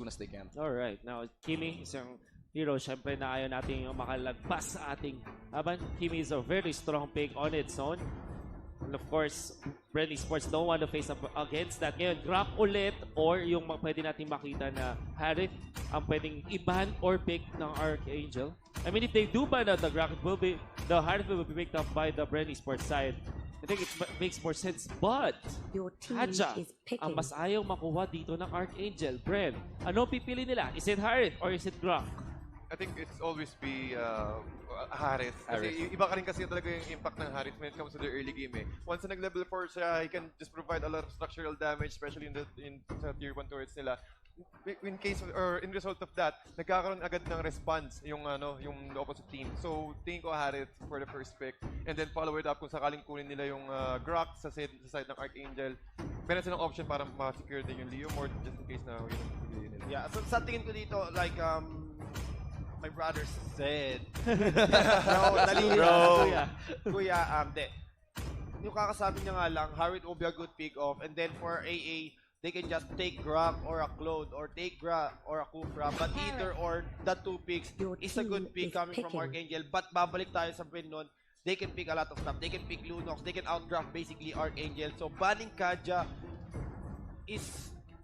soon as they can. Alright, now Kimi, isang hero, syempre na ayaw natin yung makalagpas sa ating laban. Kimi is a very strong pick on its own. And of course, Bren eSports don't want to face up against that. Ngayon, Grok ulit or yung pwede natin makita na Harith ang pwedeng i-ban or pick ng Arkangel. I mean, if they do ban the Grok, the Harith will be picked up by the Bren eSports side. I think it makes more sense. But, Hadja ang mas ayaw makuha dito ng Arkangel. Bren, ano pipili nila? Is it Harith or is it Grok? I think it's always be Harith. Kasi iba ka rin kasi talaga yung impact ng Harith when it comes to the early game eh. Once na nag-level 4 siya, he can just provide a lot of structural damage, especially in sa tier 1 turrets nila. In case or in result of that, nagkakaroon agad ng response yung yung opposite team. So tingin ko Harith for the first pick, and then follow it up kung sakaling kunin nila yung Grok sa side ng Arkangel. Meron silang option para ma-secure din yung Leo more just in case na yun nila. Yeah, so sa tingin ko dito, like my brother said, Kuya, yung kakasabi niya nga lang, Harith will be a good pick off, and then for AA, they can just take Grok or a Claude or take Grok or a Kufra, but either or the two picks is a good pick coming from Arkangel. But babalik tayo sa Bren nun, they can pick a lot of stuff. They can pick Lunox, they can outdraft basically Arkangel. So banning Kadja is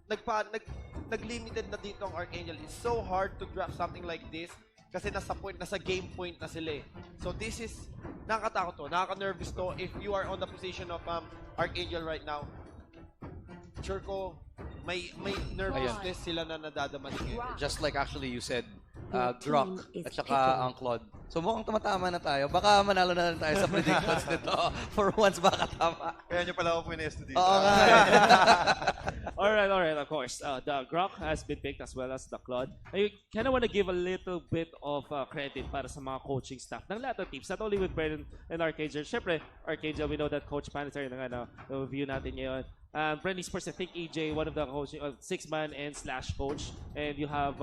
nag-limited na dito ang Arkangel. It's so hard to draft something like this kasi nasa game point na sila eh. So this is, nakakatakot to, nakaka-nervous to if you are on the position of Arkangel right now. Sure ko, may nervousness sila na nadadamanin ngayon. Just like actually you said, Grok at saka ang Claude. So mukhang tumatama na tayo. Baka manalo na lang tayo sa predictions nito. For once, baka tama. Kaya nyo pala ako pinesto dito. Oo nga. Alright, of course. The Grok has been picked as well as the Claude. I kind of want to give a little bit of credit para sa mga coaching staff ng lahat ng teams. Not only with Bren and Arkangel. Siyempre, Arkangel, we know that Coach Paniser na review natin ngayon. Bren eSports, I think EJ, one of the coaching, 6-man and slash coach. And you have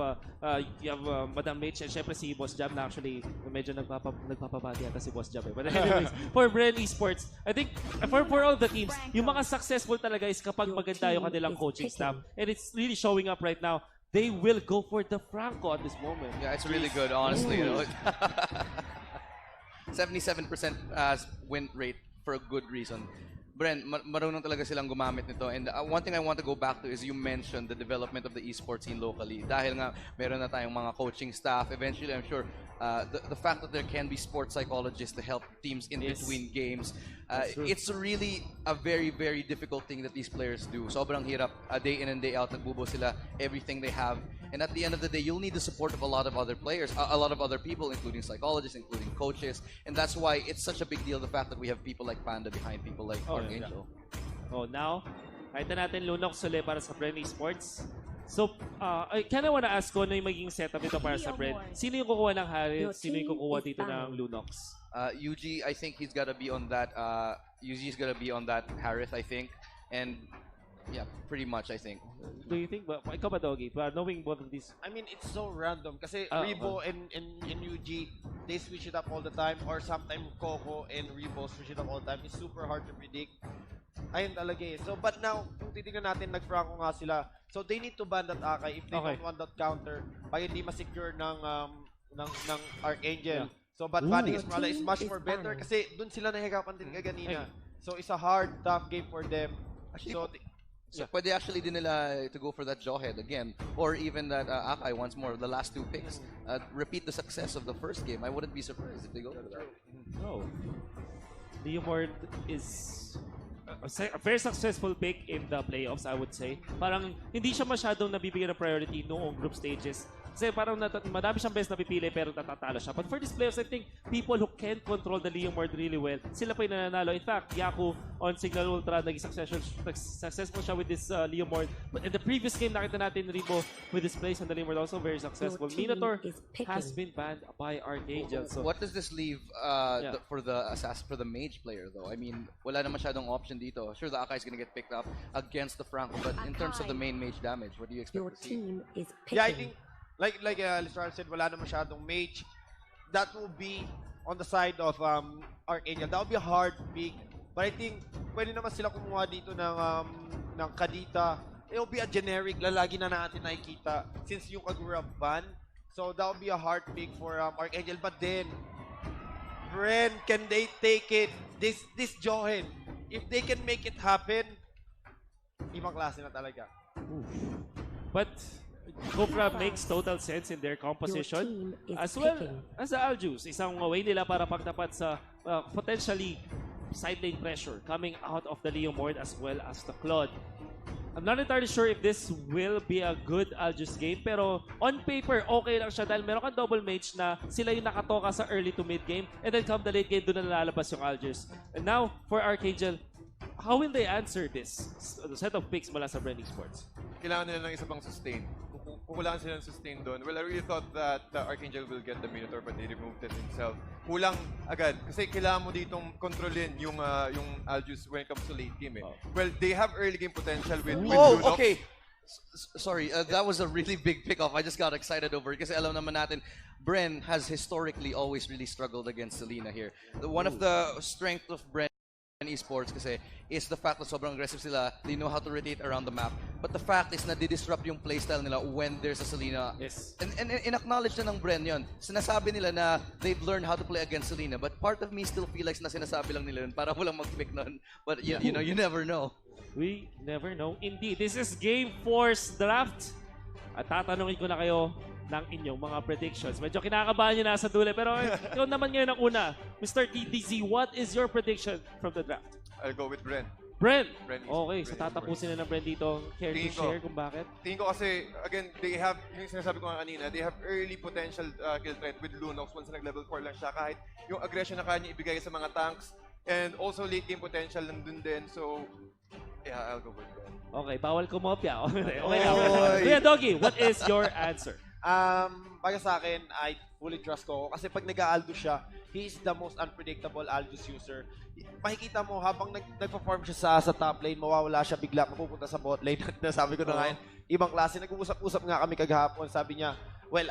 Madam Mitch and syempre si Boss Jam na actually medyo nagpapabati yata si Boss Jam. But anyways, for Bren eSports, I think for all the teams, yung mga successful talaga is kapag maganda yung kanilang coaching staff. And it's really showing up right now. They will go for the Franco at this moment. Yeah, it's really good, honestly. You know? 77% win rate for a good reason. Bren, marunong talaga silang gumamit nito. And one thing I want to go back to is you mentioned the development of the esports scene locally. Dahil nga, meron na tayong mga coaching staff. Eventually, I'm sure, the fact that there can be sports psychologists to help teams in between games, it's really a very, very difficult thing that these players do. Sobrang hirap, day in and day out, nagbubo sila everything they have. And at the end of the day, you'll need the support of a lot of other players, a lot of other people, including psychologists, including coaches. And that's why it's such a big deal, the fact that we have people like Panda behind people like Arkangel. Yeah. Oh, now, kahit natin Lunox ulit para sa Bren eSports. So, I kinda wanna ask ko ano yung magiging setup ito para sa Bren. Sino yung kukuha ng Harith? Sino yung kukuha dito ng Lunox? UG, I think he's gotta be on that, UG's gotta be on that Harith, I think. And yeah, pretty much, I think. Do you think? Ikaw ba, Doggy? Knowing both of these? I mean, it's so random. Kasi Rebo and UG, they switch it up all the time. Or sometimes Coco and Rebo switch it up all the time. It's super hard to predict. Ayun talaga eh. So, but now, kung titignan natin, nag-Franco nga sila. So, they need to ban that Akai if they don't want that counter. Pag hindi ma-secure ng Arkangel. So, but banning is much more better. Kasi dun sila nahihirapan din kaganina. So, it's a hard, tough game for them. Actually, so pwede actually din nila to go for that Jawhead again, or even that Akai once more, the last two picks. Repeat the success of the first game. I wouldn't be surprised if they go for that. No. Leomord is a very successful pick in the playoffs, I would say. Parang hindi siya masyadong nabibigyan ng priority noong group stages. Kasi parang madami siyang best na pipili pero natatalo siya. But for these players, I think people who can control the Leomord really well, sila pa yung nananalo. In fact, Yaku on Cignal Ultra, naging successful siya with this Leomord. But in the previous game, nakita natin Rebo with his plays on the Leomord also very successful. Minotaur has been banned by Arkangel. So what does this leave for the mage player though? I mean, wala na masyadong option dito. Sure, the Akai is gonna get picked up against the Franco, but in terms of the main mage damage, what do you expect to see? Yeah, I think like Listrar said, wala na masyadong mage. That will be on the side of Arkangel. That will be a hard pick. But I think pwede naman sila kumuha dito ng Kadita it'll be a generic, lalagi na natin nakikita since yung Kagura ban. So that will be a hard pick for Arkangel. But then, Bren, can they take it? This Johan, if they can make it happen, ibang klase na talaga. But Cobra makes total sense in their composition as well as the Aljus. Isang way nila para pagtapat sa potentially side lane pressure coming out of the Leomord as well as the Claude. I'm not entirely sure if this will be a good Aljus game, pero on paper, okay lang siya dahil meron kang double mage na sila yung nakatoka sa early to mid game, and then come the late game, doon na lalabas yung Aljus. And now, for Arkangel, how will they answer this set of picks mula sa Bren eSports? Kailangan nila ng isa pang sustain. Kukulangan sila ng sustain doon. Well, I really thought that Arkangel will get the Minotaur, but they removed it himself. Kulang agad. Kasi kailangan mo ditong kontrolin yung Aljus when it comes to late game. Eh. Well, they have early game potential with Lunox. Okay. Sorry, that was a really big pick-off. I just got excited over it kasi alam naman natin, Bren has historically always really struggled against Selena here. One of the strengths of Bren eSports kasi is the fact that sobrang aggressive sila. They know how to rotate around the map. But the fact is na di-disrupt yung playstyle nila when there's a Selena. Yes. And in-acknowledge na ng Bren yun. Sinasabi nila na they've learned how to play against Selena. But part of me still feel like na sinasabi lang nila yun para walang mag-pick nun. But you know, you never know. We never know. Indeed, this is Game 4's draft. At tatanungin ko na kayo ng inyong mga predictions. Medyo kinakabahan nyo na sa dulo. Pero ikaw naman ngayon ang una. Mr. TTZ, what is your prediction from the draft? I'll go with Bren. Bren! Bren Okay, Bren so tatapusin na ng Bren dito. Care to Tingin ko. share kung bakit? Tingin ko kasi, again, they have, yung sinasabi ko nga kanina, they have early potential kill threat with Lunox once nag-level 4 lang siya. Kahit yung aggression na kanya ibigay sa mga tanks, and also late game potential nandun din. So, yeah, I'll go with Bren. Okay, bawal kumopya. Okay na. Kuya Doggy, what is your answer? Para sa akin, I fully trust Coco kasi pag nag-Aldous siya, he is the most unpredictable Aldous user. Makikita mo, habang nag-perform siya sa top lane, mawawala siya bigla, mapupunta sa bot lane. Sabi ko na ngayon, ibang klase. Nag-uusap-usap nga kami kagahapon. Sabi niya, well,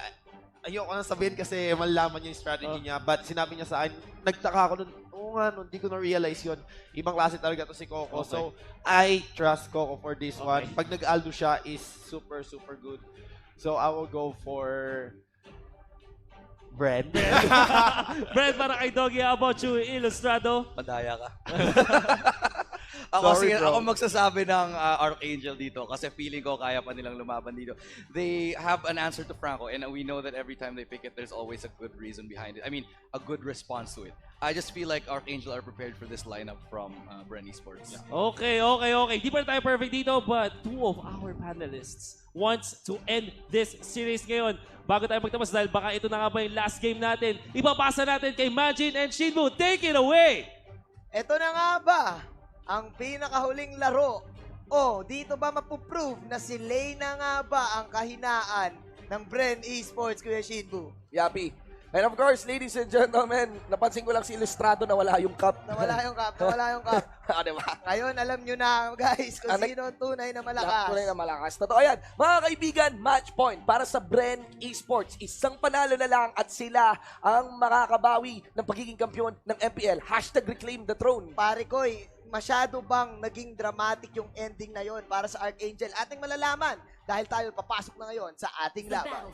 ayoko nang sabihin kasi malalaman niya yung strategy niya. But sinabi niya sa akin, nagtaka ako nun, oo nga, hindi ko na-realize yun. Ibang klase talaga to si Coco. Okay. So, I trust Coco for this one. Pag nag-Aldous siya, is super, super good. So, I will go for Bren. Bren, para kay Doggy, how about you, Ilustrado? Madaya ka. Sorry, bro. Ako magsasabi ng Arkangel dito kasi feeling ko kaya pa nilang lumaban dito. They have an answer to Franco and we know that every time they pick it, there's always a good reason behind it. I mean, a good response to it. I just feel like Arkangel are prepared for this lineup from Bren eSports. Okay. Di pa tayo perfect dito, but two of our panelists wants to end this series ngayon. Bago tayo magtapos dahil baka ito na nga ba yung last game natin, ipapasa natin kay Majin and Shinbu. Take it away! Ito na nga ba ang pinakahuling laro? O, dito ba mapuprove na si Leyna nga ba ang kahinaan ng Bren eSports, Kuya Shinbu? Yapi. And of course, ladies and gentlemen, napansin ko lang si Ilustrado na wala yung cup. Nawala yung cup, nawala yung cup. Diba? Ngayon, alam nyo na, guys, kung sino ang tunay na malakas. Tunay na malakas. Totoo yan. Mga kaibigan, match point para sa Bren eSports. Isang panalo na lang at sila ang makakabawi ng pagiging kampiyon ng MPL. #reclaim the throne. Pare koy, masyado bang naging dramatic yung ending na yon para sa Arkangel? Ating malalaman dahil tayo papasok na ngayon sa ating laban.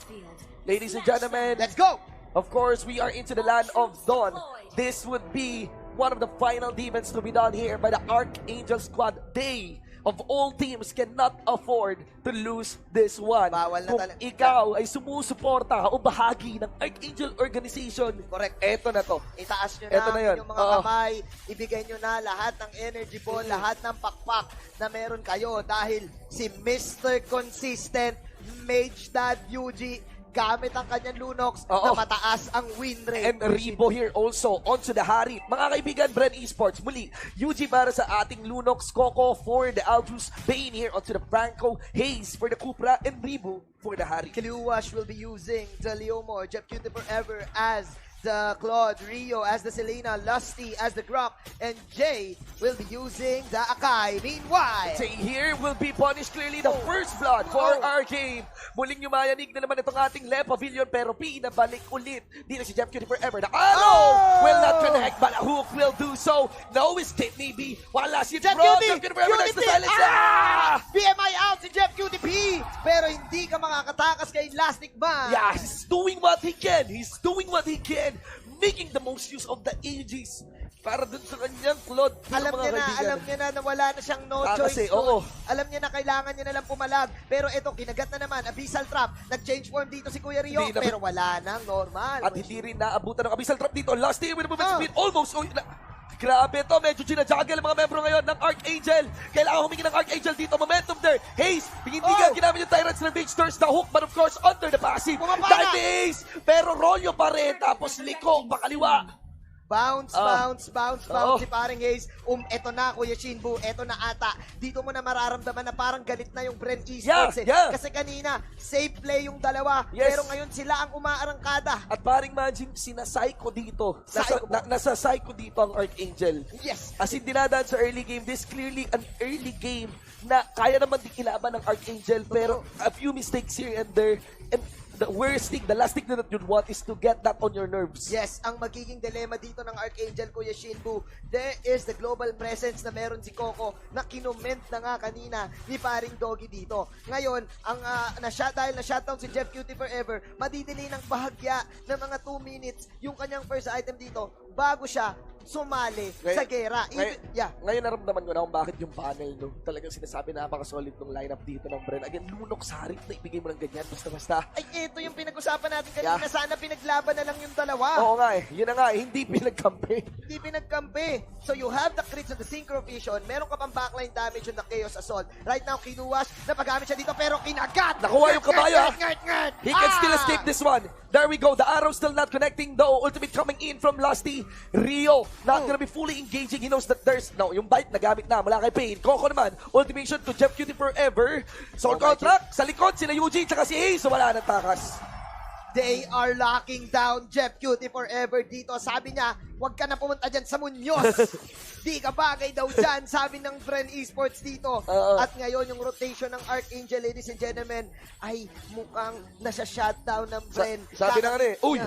Ladies and gentlemen, Let's go! of course, we are into the land of Dawn. This would be one of the final demons to be done here by the Arkangel squad. They, of all teams, cannot afford to lose this one. Bawal na Kung talaga. ikaw ay sumusuporta o bahagi ng Arkangel organization, Correct. eto na to. Itaas nyo Eto na na yun. yung mga Oo. kamay, ibigay nyo na lahat ng energy ball, lahat ng pakpak na meron kayo dahil si Mr. Consistent, Mage Dad UG, gamit ang kanyang Lunox Oo. na mataas ang win rate. And Rebo here also onto the Hari. Mga kaibigan, Bren eSports, muli, UG para sa ating Lunox, Coco for the Aldous, Bane here onto the Franco, Hayes for the Cupra, and Rebo for the Hari. Kiluwash will be using the Leomor, Jeff Cutie Forever as the Claude, Rio as the Selena, Lusty as the Grok, and Jay will be using the Akai. Meanwhile, Say here will be punished clearly the first blood for our game. Muling yumayanig na naman itong ating Le Pavilion pero pinabalik ulit. Di na si Jeff Cutie forever. The arrow will not connect but a hook will do so. No escape maybe. Wala si Jeff Bro. Cutie! Jeff Cutie forever next to Cutie! silence. Ah! BMI out si Jeff Cutie P! Pero hindi ka makakatakas kay Elastic Man. Yeah, he's doing what he can. He's doing what he can. Making the most use of the ages. Para dun sa kanyang Claude. Alam niya na wala na siyang no choice. Oo. Alam niya na kailangan niya na lang pumalag. Pero ito, kinagat na naman. Abyssal Trap. Nag-change form dito si Kuya Rio. Hindi na- Pero wala nang normal. At hindi rin naabutan ng Abyssal Trap dito. Last year with the movement speed. Almost. Grabe to, medyo ginajuggle ang mga membro ngayon ng Arkangel. Kailangan humingi ng Arkangel dito. Momentum there. Haze, hindi nga ginamit yung Tyrants ng Big Stars. The hook, but of course, under the passive. Pumapala! Dahil ni Haze, pero Rolyo pa rin. Tapos liko, pakaliwa. Bounce Oo. si paring Hayes. Eto na, Kuya Shinbu. Eto na ata. Dito mo na mararamdaman na parang galit na yung Bren eSports. Yeah. Kasi kanina, safe play yung dalawa. Yes. Pero ngayon sila ang umaarangkada. At paring imagine, sinasayko dito. Psycho ba? Nasa psycho dito ang Arkangel. Yes. As in dinadaan sa early game, this clearly an early game na kaya naman din ilaban ng Arkangel. Pero a few mistakes here and there. And the worst thing, the last thing that you'd want is to get that on your nerves. Yes, ang magiging dilemma dito ng Arkangel, Kuya Shinbu, there is the global presence na meron si Coco na kinument na nga kanina ni paring Doggy dito. Ngayon, ang dahil na-shutdown si Jeff Cutie forever, madidelay ng bahagya ng mga 2 minutes yung kanyang first item dito bago siya sumali sa gera. Ngayon naramdaman ko na kung bakit yung panel, no? Talagang sinasabi na napaka-solid ng lineup dito ng Bren. Again, lunok sa harip na ibigay mo ng ganyan, basta-basta. Ay, ito yung pinag-usapan natin kanina. Sana pinaglaban na lang yung dalawa. Oo nga eh. Yun na nga eh. Hindi pinagkampi. Hindi pinagkampi. So you have the crits on the Synchro Vision. Meron ka pang backline damage on the Chaos Assault. Right now, kinuwas. Napagamit siya dito pero kinagat. Nakuha yung kabayo. Ngart. He can still escape this one. There we go. The arrow still not connecting though. Ultimate coming in from Lusty. Rio not gonna be fully engaging. He knows that there's no, yung bite nagamit na mula kay Pain. Coco naman. Ultimation to Jeff Cutie forever. Soul contract. Sa likod sila Eugene tsaka si Ace. So wala nang takas. They are locking down Jeff Cutie forever dito. Sabi niya, huwag ka na pumunta dyan sa Muñoz. Di ka bagay daw dyan, sabi ng Bren eSports dito. At ngayon, yung rotation ng Arkangel, ladies and gentlemen, ay mukhang nasa-shutdown ng Bren. Sabi na nga rin, uy,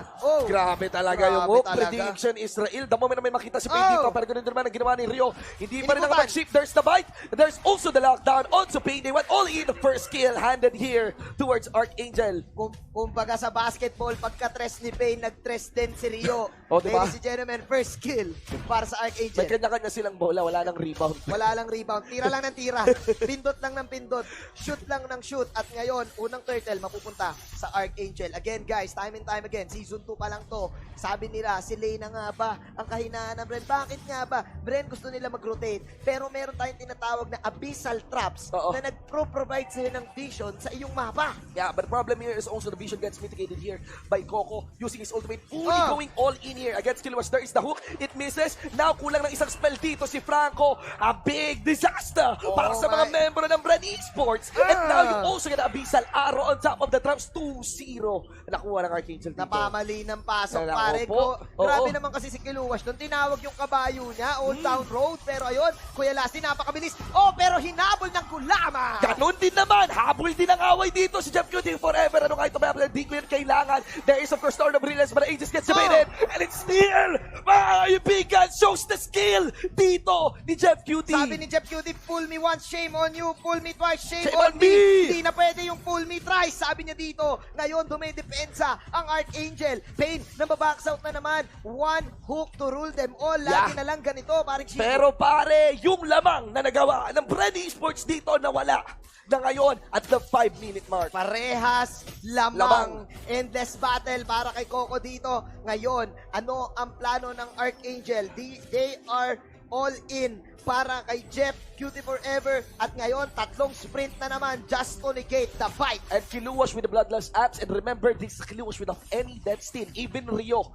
grabe talaga yung move. talaga. Prediction Israel. The moment na may makita si Pain dito, pero ganun din naman ang ginawa ni Rio. Hindi pa rin Inibutan. nakapag-ship. There's the bite. There's also the lockdown. Also Pain, they went all in. The first kill handed here towards Arkangel. Kumbaga sa basketball, pagka-tres ni Payne, nag-tres din si Rio. Diba? Ladies and gentlemen, first kill para sa May Arkangel. kanya-kanya silang bola, wala nang rebound. Wala lang rebound. Tira lang ng tira. Pindot lang ng pindot. Shoot lang ng shoot. At ngayon, unang turtle mapupunta sa Arkangel. Again, guys, time and time again. Season 2 pa lang to. Sabi nila, si Lena nga ba ang kahinaan ng Bren? Bakit nga ba? Bren gusto nila mag-rotate. Pero meron tayong tinatawag na abyssal traps na nag-provide sila ng vision sa iyong mapa. Yeah, but the problem here is also the vision gets mitigated here by Coco using his ultimate, fully going all in here against Killwas. There is the hook. It misses. Now, kulang ng isang spell dito si Franco. A big disaster para sa mga membro ng Bren eSports. And now you also get an abyssal arrow on top of the traps. 2-0. Nakuha ng Arkangel dito. Napamali ng pasok, Nako pare po. ko. Oo. Grabe naman kasi si Kiluwas doon. Tinawag yung kabayo niya, Old Town Road. Pero ayun, Kuya Lasty, napakabilis. Pero hinabol ng Kulama. Ganon din naman. Habol din ang away dito si Jeff Cutie forever. Ano kahit ito di ko yun kailangan. There is of course Storm of Brilliance but Aegis gets evaded. And it's still mga kaibigan shows the skill dito ni Jeff Cutie. Sabi ni Jeff Cutie, pull me once, shame on you. Pull me twice, shame Shame on on me. me. Hindi na pwede yung pull me thrice. Sabi niya dito. Ngayon, dumidepensa ang Arkangel. Pain, nababox out na naman. One hook to rule them all. Lagi na lang ganito. Parang Pero pare, yung lamang na nagawa ng Bren eSports dito nawala na ngayon at the 5-minute mark. parehas lamang. Endless battle para kay Coco dito. Ngayon, ano ang plano ng Arkangel? They are all in para kay Jeff Cutie forever. At ngayon, tatlong sprint na naman just to negate the fight. And Kiluwas with the Bloodlust apps. And remember, this is Kiluwas without any dead stain. Even Rio,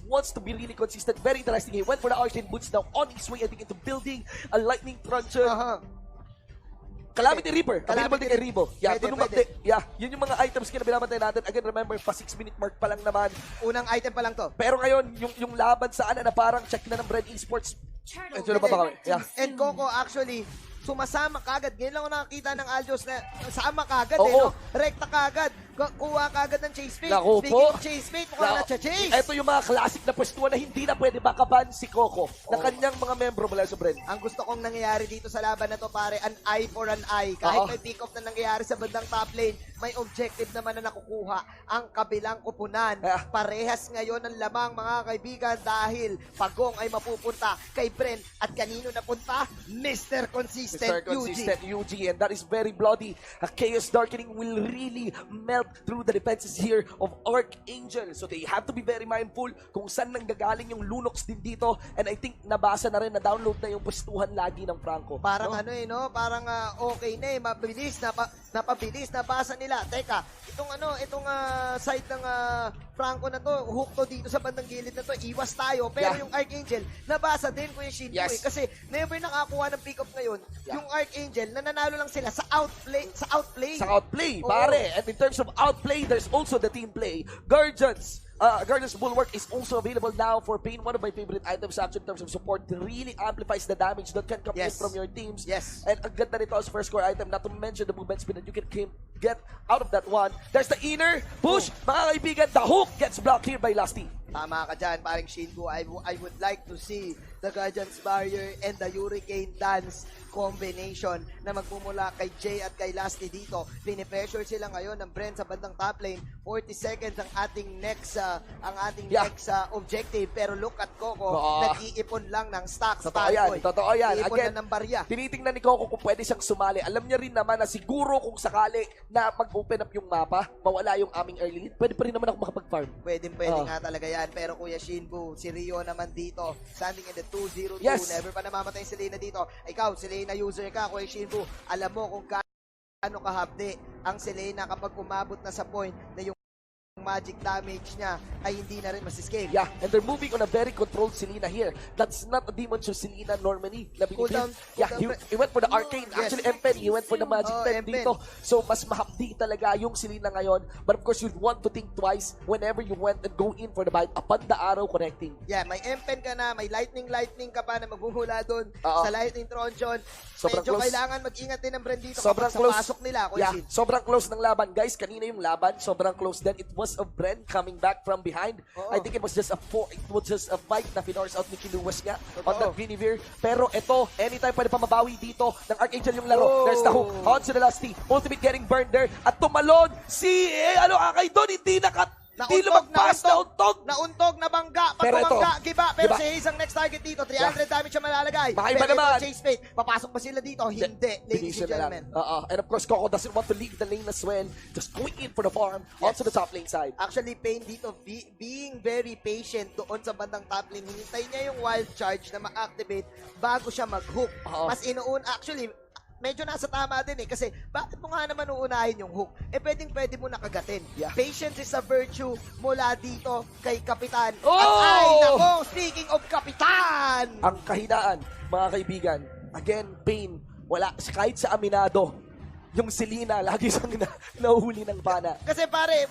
wants to be really consistent. Very interesting. He went for the Arcane Boots now on his way, I think, into building a Lightning Truncheon. Calamity Reaper. Available din kay Rebo. Yeah, Pwede, dun pwede. Yeah, yun yung mga items na binabantay natin. Again, remember, pa 6-minute mark pa lang naman. Unang item pa lang to. Pero ngayon, yung laban sa na parang check na ng Bren eSports. Medyo ba kami? Yeah. And Coco actually, sumasama kagad. Ngayon lang ako nakakita ng Aljos na sama kagad Oo. Rekta kagad. Kuha kagad ng chase fate. Naku Speaking po. of chase fate, mukhang na-chase. Ito yung mga classic na pwestuhan na hindi na pwede makaban si Coco na kanyang mga membro mula sa Bren. Ang gusto kong nangyayari dito sa laban na to, pare, an eye for an eye. Kahit Oo. may pick-off na nangyayari sa bandang top lane, may objective naman na nakukuha ang kabilang kupunan. Yeah. Parehas ngayon ang lamang, mga kaibigan, dahil Pagong ay mapupunta kay Bren. At kanino napunta? Mr. Consistent, Mr. Consistent UG, and that is very bloody. A Chaos Darkening will really melt through the defenses here of Arkangel. So they have to be very mindful kung saan nanggagaling yung Lunox din dito. And I think nabasa na rin, na-download na yung pwestuhan lagi ng Franco. Parang parang okay na mabilis, napabilis, nabasa nila. Teka, itong side ng Franco na to, hook to dito sa bandang gilid na to, iwas tayo. Pero yung Arkangel, nabasa din ko yung Shinbu Yes. kasi never nakakuha ng pick-up ngayon. Yung Arkangel, nananalo lang sila sa outplay. Sa outplay, Oo. pare. And in terms of outplay, there's also the team play. Guardian's Bulwark is also available now for Pain. One of my favorite items actually in terms of support. It really amplifies the damage that can come in Yes. from your teams. Yes. And ang ganda nito as first core item, not to mention the movement speed that you can get out of that one. There's the inner push. Mga kaibigan, the hook gets blocked here by Lusty. Tama ka dyan, paring Shinbu. I would like to see the Guardian's Barrier and the Hurricane Dance combination na magmumula kay Jay at kay Lusty dito. Pinipressure sila ngayon ng Bren sa bandang top lane. 40 seconds ang ating next objective. Pero look at Coco, nag-iipon lang ng stocks. Totoo yan. Iipon Again, na ng barya. tinitingnan ni Coco kung pwede siyang sumali. Alam niya rin naman na siguro kung sakali na mag-open up yung mapa, mawala yung aming early lead, pwede pa rin naman ako makapag-farm. Pwede nga talaga yan. Pero Kuya Shinbu, si Rio naman dito, standing in the 2-0-2. Yes. Never pa namamatay si Selena dito. Ikaw, Selena user ka, Kuya Shinbu. Alam mo kung gaano kahapde ang Selena kapag umabot na sa point na yung magic damage niya ay hindi na rin masiscale. Yeah, and they're moving on a very controlled Selena here. That's not a demon so Selena normally. Cooldown, He went for the arcane. Yes. Actually, MPL, he went for the magic pen MPL. dito. So, mas mahapdi talaga yung Selena ngayon. But of course, you'd want to think twice whenever you went and go in for the bite upon the arrow connecting. Yeah, may M-Pen ka na, may lightning ka pa na maghuhula doon Oo. sa lightning tronjon. Sobrang Medyo close. kailangan mag-ingat din ng Bren dito Sobrang kapag close. sa pasok nila, Kuya Shin. Sobrang close ng laban. Guys, kanina yung laban, sobrang close din. It was of Bren coming back from behind. Oo. I think it was just a fight na finors out ni Kinuwas niya on Totoo. that Guinevere. Pero ito, anytime pwede pa mabawi dito ng Arkangel yung laro. Oh. There's the hook. On to the Lusty. Ultimate getting burned there. At tumalon si, Akay doon, hindi lumagpas, nauntog. Nauntog, nabangga, pag Pero ito, bumangga, giba. Pero giba. si Hayes ang next target dito, 300 damage siya malalagay. Makaiba Pero ito, naman. Chase Fate, papasok ba sila dito? Hindi, ladies Division and na lang. gentlemen. And of course, Coco doesn't want to leave the lane as well. Just going in for the farm onto the top lane side. Actually, Pain dito, being very patient doon sa bandang top lane, hinintay niya yung wild charge na ma-activate bago siya mag-hook. Oo. Mas actually, medyo nasa tama din kasi bakit mo nga naman uunahin yung hook? Pwede mo nakagatin. Yeah. Patience is a virtue mula dito kay Kapitan. Oh! At ay, nako, speaking of Kapitan! Ang kahinaan, mga kaibigan, again, Pain, wala, kahit sa Aminado, yung Selena, lagi siyang nahuhuli ng pana. Kasi pare,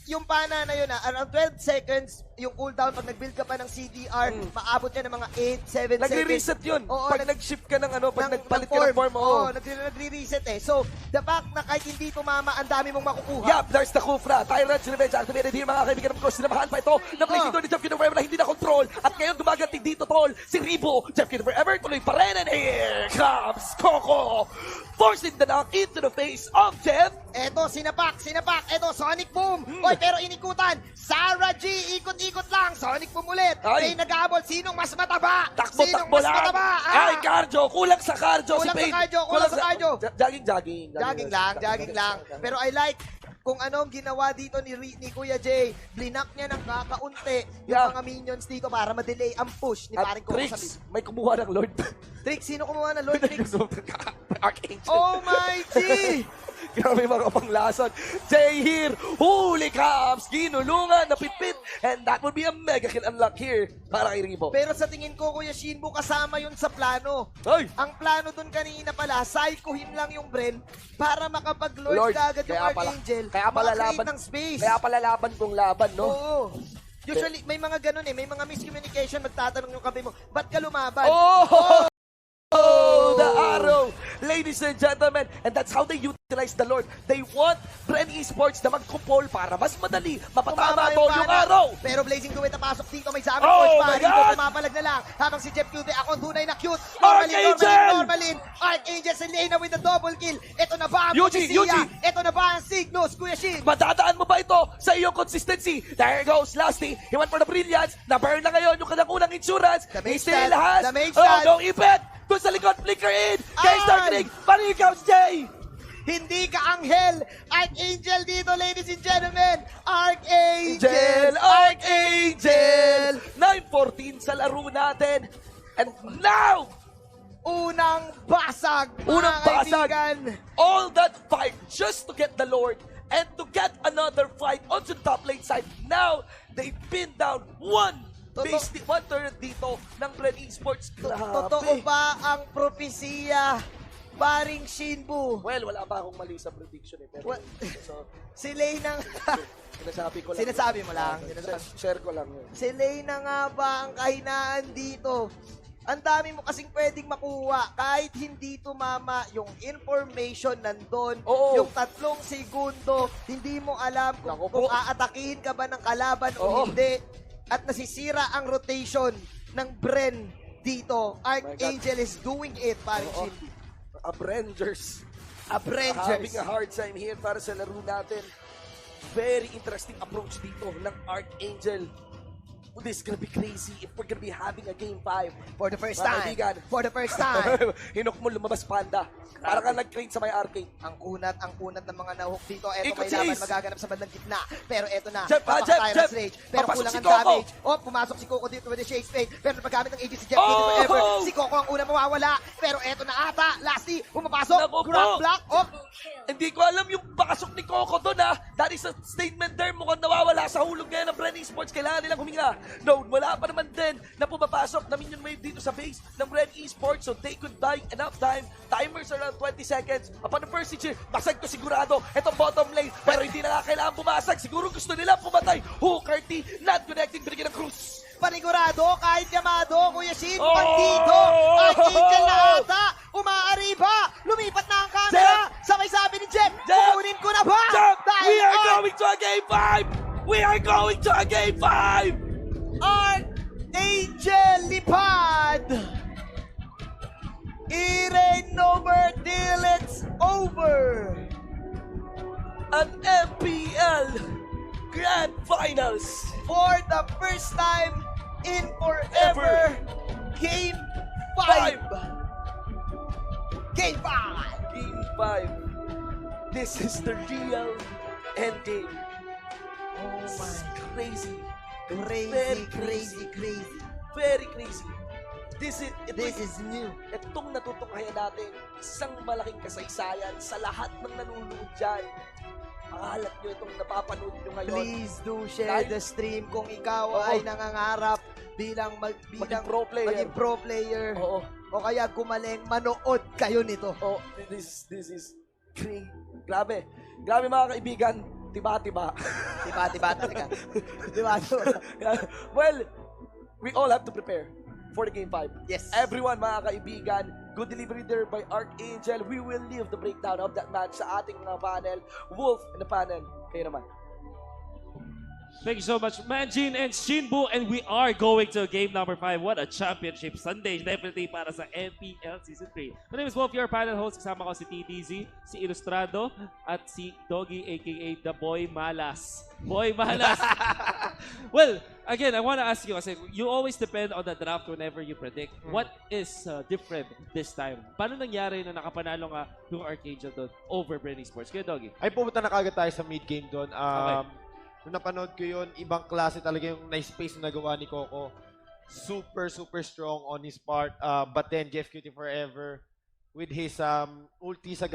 yung pana na yun, around 12 seconds, yung cooldown, pag nag-build ka pa ng CDR, maabot niya ng mga 8, 7 seconds. Nagre-reset yun. Oo, Pag nag-shift ka ng pag nagpalit ka ng form, Oo, nagre-reset eh. So, the fact na kahit hindi tumama, ang dami mong makukuha. Yup, there's the Kufra. Tyrant's Revenge activated here, mga kaibigan. Of course, sinamahan pa ito na placing doon ni Jeff Forever na hindi na control. At ngayon, gumaganting dito, tol. Si Rebo, Jeff Forever, tuloy pa rin. And here comes Coco. Forcing the knock into the face of Jeff. Eto, sinapak. Eto, Sonic Boom. Oy, pero inikutan. Sarah G, ikot-ikot lang. Sonic Boom ulit. Ay. May nag-aabol. Sinong mas mataba? Takbo-takbo mas lang. mataba? Ay, cardio. Kulang sa cardio si Kulang sa Pain. cardio, kulang sa cardio. Jogging. Jogging lang. Pero I like kung anong ginawa dito ni Kuya Jay. Blinak niya ng kakaunti yung mga minions dito para ma-delay ang push ni At paring Coco sa Trix, may kumuha ng Lord. Trix, sino kumuha ng Lord Trix? Arkangel. Oh my G! Grabe mga panglason. Jay here, huli comes, ginulungan, napipit And that would be a mega kill unlock here para kay Rebo. Pero sa tingin ko, Kuya Shinbu, kasama yun sa plano. Ay! Ang plano dun kanina pala, psychohin lang yung Bren para makapag-lord Lord, kagad yung kaya pala- Arkangel. kaya pala Maka-create laban- ng space. Kaya pala laban kong laban, no? Oo. Usually, may mga ganun eh. May mga miscommunication. Magtatanong yung kape mo, ba't ka lumaban? Oh! Oh, the arrow, ladies and gentlemen, and that's how they utilize the Lord. They want Bren eSports na mag-compol para mas madali mapatama to yung pana. arrow. Pero Blazing Duet na pasok dito, may Summer Oh Force my pa. God! Dito pumapalag na lang. Habang si Jeff Cute ako tunay na cute. Arkangel! Normalin. Arkangel si Lena with the double kill. Ito na ba ang Yuji, Prophecia? Yuji! Ito na ba ang Signos, Kuya Shin? Madadaan mo ba ito sa iyong consistency? There goes Lasty. He went for the brilliance. Na-burn na ngayon yung kanyang unang insurance. The He mage still stand, has. the mage Oh, stand. no ipet. Doon sa likod, flicker in. Kay Starkling. But here comes Jay. Hindi ka anghel. Arkangel dito, ladies and gentlemen. Arkangel! Arkangel. 9-14 sa laro natin. And now, Unang basag, Unang mga basag. kaibigan. all that fight just to get the Lord and to get another fight onto the top lane side. Now, they pin down one turret dito ng Bren eSports. Totoo Grabe. ba ang propesya, paring Shinbu? Well, wala pa akong mali sa prediction eh. Pero, What? so, Si Lena nga. sinasabi ko lang. Sinasabi mo lang. Share ko lang yun. Si Lena nga ba ang kahinaan dito? Ang dami mo kasing pwedeng makuha kahit hindi tumama yung information nandun. Oo. Yung 3 segundo, hindi mo alam Naku kung po. aatakihin ka ba ng kalaban Oo. o hindi. At nasisira ang rotation ng Bren dito. Arkangel is doing it, paring Oo. Shinbu. Abrangers. Abrangers. Having a hard time here para sa laro natin. Very interesting approach dito ng Arkangel. This is gonna be crazy if we're gonna be having a game 5. For the first Mga time. kaibigan. For the first time. Hinok mo lumabas panda. Para ka nag-trade sa may arcade. ang kunat ng mga nahuk dito. Eto Ikot may si laban Ace. magaganap sa bandang gitna. Pero eto na. Jeff, Papakatay Jeff, ng Rage. Pero papasok kulang si ang Coco. damage. Pumasok si Coco dito with the Shake Spade. Pero napagamit ng AG si Jeff dito Oh! forever. Si Coco ang una mawawala. Pero eto na ata. Lasty, pumapasok. Naku po. Grab block. Hindi ko alam yung pasok ni Coco doon ha. That is a statement there. Mukhang nawawala sa hulog ngayon ng Bren eSports. Kailangan nilang huminga. No, wala pa naman din na pumapasok na minion wave dito sa base ng Bren eSports. So they could buy enough time. Timers around 20 seconds. Upon the first siege, basag to sigurado. Itong bottom lane. Pero hindi na kailangan bumasag. Siguro gusto nila pumatay. Hooker T, not connecting. Binigyan ng cruise. Panigurado, kahit yamado, Kuya Shin, Oh! bandito, Arkangel na ata, umaariba, lumipat na ang camera, sabay sabi ni Jeff, Jeff! kukunin ko na ba? Jeff, Dahil we are going to a game 5! We are going to a game 5! Arkangel lipad! It over till it's over! An MPL Grand Finals! For the first time in forever, Game 5! Game 5! Game 5. This is the real endgame. Oh It's my. crazy. Crazy, Very crazy, crazy. Very crazy. This This is new. Itong natutunghayan natin, isang malaking kasaysayan sa lahat ng nanonood dyan. Makahalat nyo itong napapanood nyo ngayon. Please do share Live. the stream kung ikaw Oo. ay nangangarap bilang Maging pro player. maging pro player. Oo. O kaya gumaling, manood kayo nito. Oh, this is great. Grabe. Grabe mga kaibigan. Tiba-tiba. Diba talaga? Diba? Well, we all have to prepare for the game 5. Yes. Everyone, mga kaibigan, good delivery there by Arkangel. We will leave the breakdown of that match sa ating mga panel. Wolf in the panel. Kayo naman. Thank you so much, Manjin and Shinbu, and we are going to game number 5. What a championship Sunday, definitely para sa MPL Season 3. My name is Wolf, your panel host. Kasama ko si TDZ, si Ilustrado, at si Doggy, aka The Boy Malas. Boy Malas! Well, again, I want to ask you, kasi you always depend on the draft whenever you predict. What is different this time? Paano nangyari na nakapanalo nga yung Arkangel doon over Bren eSports? Kaya Doggy. Ay, pumunta na kagad tayo sa mid-game doon. Okay. Nung napanood ko yun, ibang klase talaga yung nice space na nagawa ni Coco. Super, super strong on his part. But then, Jeff Cutie Forever with his ulti sa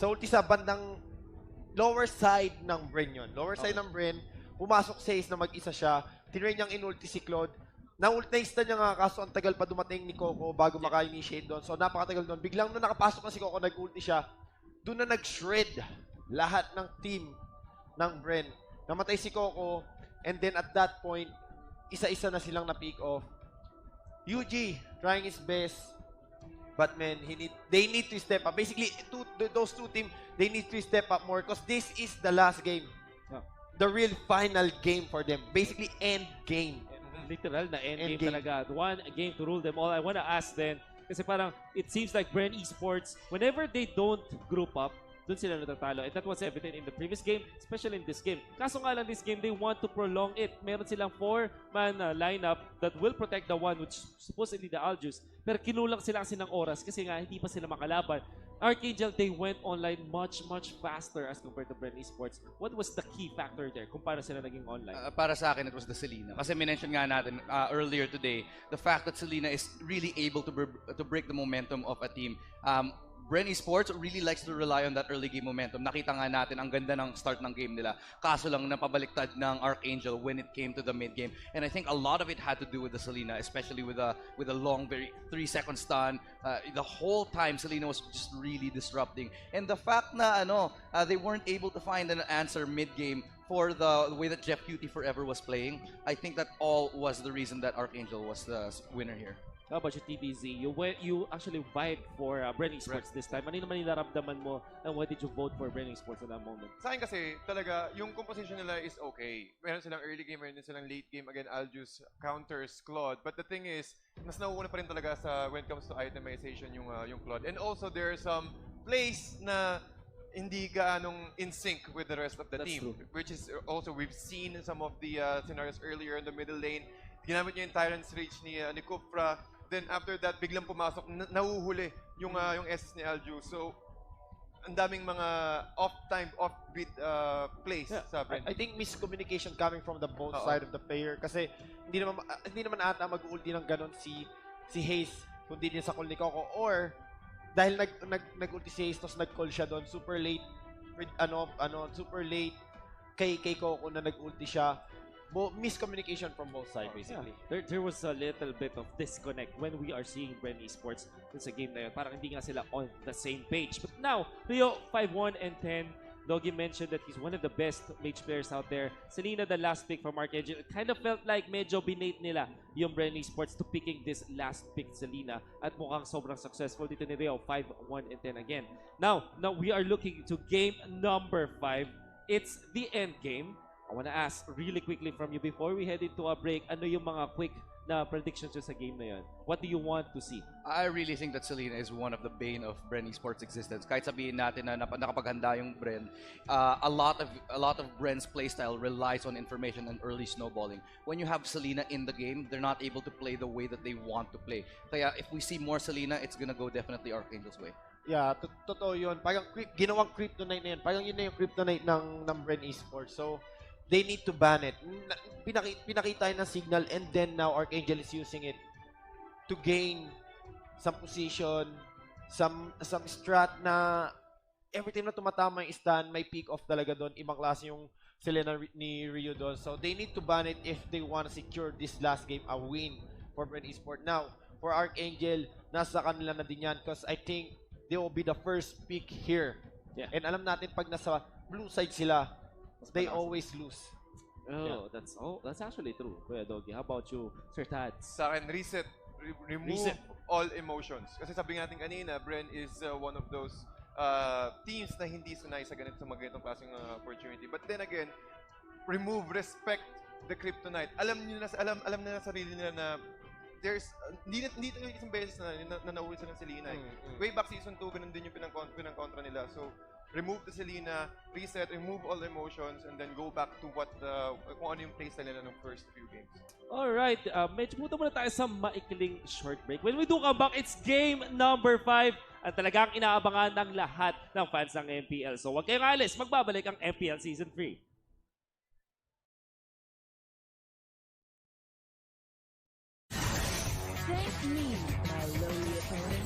ulti sa bandang lower side ng Bren yun. Lower side ng Bren, pumasok si Ace na mag-isa siya, tinry niyang inulti si Claude, na-ultista niya nga kaso ang tagal pa dumating ni Coco bago maka-initiate doon. So napakatagal doon. Biglang nung nakapasok na si Coco, nag-ulti siya, doon na nag-shred lahat ng team ng Bren. Namatay si Coco, and then at that point, isa-isa na silang na-pick off. UG trying his best, but man, they need to step up. Basically, those two teams, they need to step up more because this is the last game. Yeah. The real final game for them. Basically, end game. Literal na end game talaga. One game to rule them all. I wanna ask then, kasi parang it seems like Bren eSports, whenever they don't group up, doon sila natatalo. And that was evident in the previous game, especially in this game. Kaso nga lang this game, they want to prolong it. Meron silang 4-man lineup that will protect the one, which supposedly the Aljus. Pero kinulang sila kasi ng oras kasi nga hindi pa sila makalaban. Arkangel, they went online much faster as compared to Bren eSports. What was the key factor there kung paano sila naging online? Para sa akin, it was the Selena. Kasi minention nga natin earlier today, the fact that Selena is really able to break the momentum of a team. Bren eSports really likes to rely on that early game momentum. Nakita nga natin ang ganda ng start ng game nila. Kaso lang napabaliktad ng Arkangel when it came to the mid game. And I think a lot of it had to do with the Selena, especially with a long, very 3-second stun. The whole time Selena was just really disrupting. And the fact na they weren't able to find an answer mid game for the way that Jeff Cutie Forever was playing, I think that all was the reason that Arkangel was the winner here. How about you, TBZ? You actually vied for Bren eSports this time. Ano naman yung naramdaman mo and why did you vote for Bren eSports at that moment? Sa akin kasi, talaga, yung composition nila is okay. Meron silang early game, meron din silang late game. Again, Aljus counters Claude. But the thing is, mas nauuna pa rin talaga when it comes to itemization yung Claude. And also, there are some plays na hindi gaanong in sync with the rest of the team. True. Which is also, we've seen in some of the scenarios earlier in the middle lane. Ginamit niya yung Tyrant's Reach ni Kupra. Then after that, biglang pumasok, nahuhuli yung SS ni Alju. So, ang daming mga offbeat plays sa Bren. I think miscommunication coming from the both side of the player. Kasi hindi naman ata mag-ulti ng ganon si Hayes, kundi din sa call ni Coco. Or, dahil nag-ulti si Hayes, tapos nag-call siya doon, super late, super late kay Coco na nag-ulti siya. Miscommunication from both sides, basically. Yeah. There was a little bit of disconnect when we are seeing Bren eSports sa game na yun. Parang hindi nga sila on the same page. But now, Rio 5-1 and 10. Doggy mentioned that he's one of the best mage players out there. Selena, the last pick from Arkangel. It kind of felt like medyo binate nila yung Bren eSports to picking this last pick, Selena. At mukhang sobrang successful dito ni Rio. 5-1 and 10 again. Now we are looking to game number 5. It's the end game. I want to ask really quickly from you before we head into a break, ano yung mga quick na predictions sa game na yun? What do you want to see? I really think that Selena is one of the bane of Bren eSports existence. Kahit sabihin natin na nakapaghanda yung Bren, a lot of Bren's playstyle relies on information and early snowballing. When you have Selena in the game, they're not able to play the way that they want to play. Kaya if we see more Selena, it's gonna go definitely Arkangel's way. Yeah, totoo yun. Parang ginawang kryptonite na yun. Parang yun na yung kryptonite ng Bren eSports. So, they need to ban it. Pinakita ng Cignal, and then now Arkangel is using it to gain some position, some strat na every time na tumatama yung stun, may pick off talaga doon. Ibang klase yung Selena ni Rio doon. So they need to ban it if they want to secure this last game a win for Bren eSports. Now, for Arkangel, nasa kanila na din yan because I think they will be the first pick here. Yeah. And alam natin pag nasa blue side sila, they always lose. Oh, yeah. That's actually true. Kuya Doggy, how about you, Sir Tads? Sa akin, remove all emotions. Kasi sabi natin kanina, Bren is one of those teams na hindi sanay sa mga ganitong klaseng opportunity. But then again, respect the kryptonite. Alam nila sa sarili nila na there's hindi ito isang beses na nauwi sila ng Selena. Way back season 2, ganun din yung pinang-kontra nila. So, remove the Selena, reset, remove all emotions, and then go back to kung ano yung playstyle nila ng first few games. Alright, medyo punta muna tayo sa maikling short break. When we do come back, it's game number 5 at talagang inaabangan ng lahat ng fans ng MPL. So huwag kayong alis, magbabalik ang MPL Season 3. Thank me, my lowly opponent.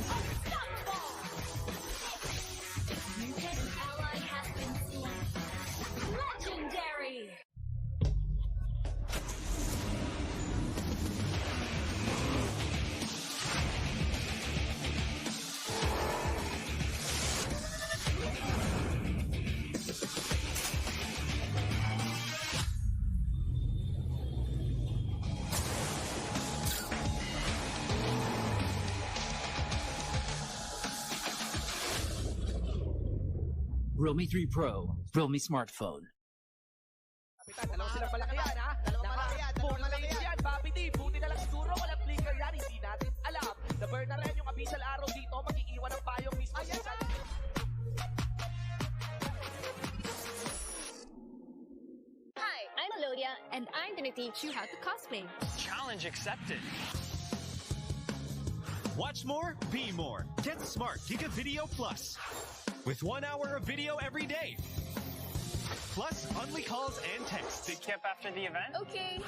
Ally has been slain. Legendary! Realme 3 Pro, Realme smartphone. Dalawa silang malaki yan, ha? Dalawang malaki yan. Papi D, buti na lang siguro walang flicker yan. Hindi natin alam. Na-burn na rin yung official arrow dito. Mag-iiwan ng payong mismo. Hi, I'm Alodia, and I'm gonna teach you how to cosplay. Challenge accepted. Watch more, be more. Get Smart Giga Video Plus. With 1 hour of video every day. Plus, monthly calls and texts. Big camp after the event? Okay.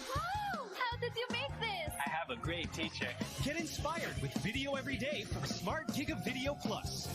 Wow! How did you make this? I have a great teacher. Get inspired with video every day from Smart Giga Video Plus.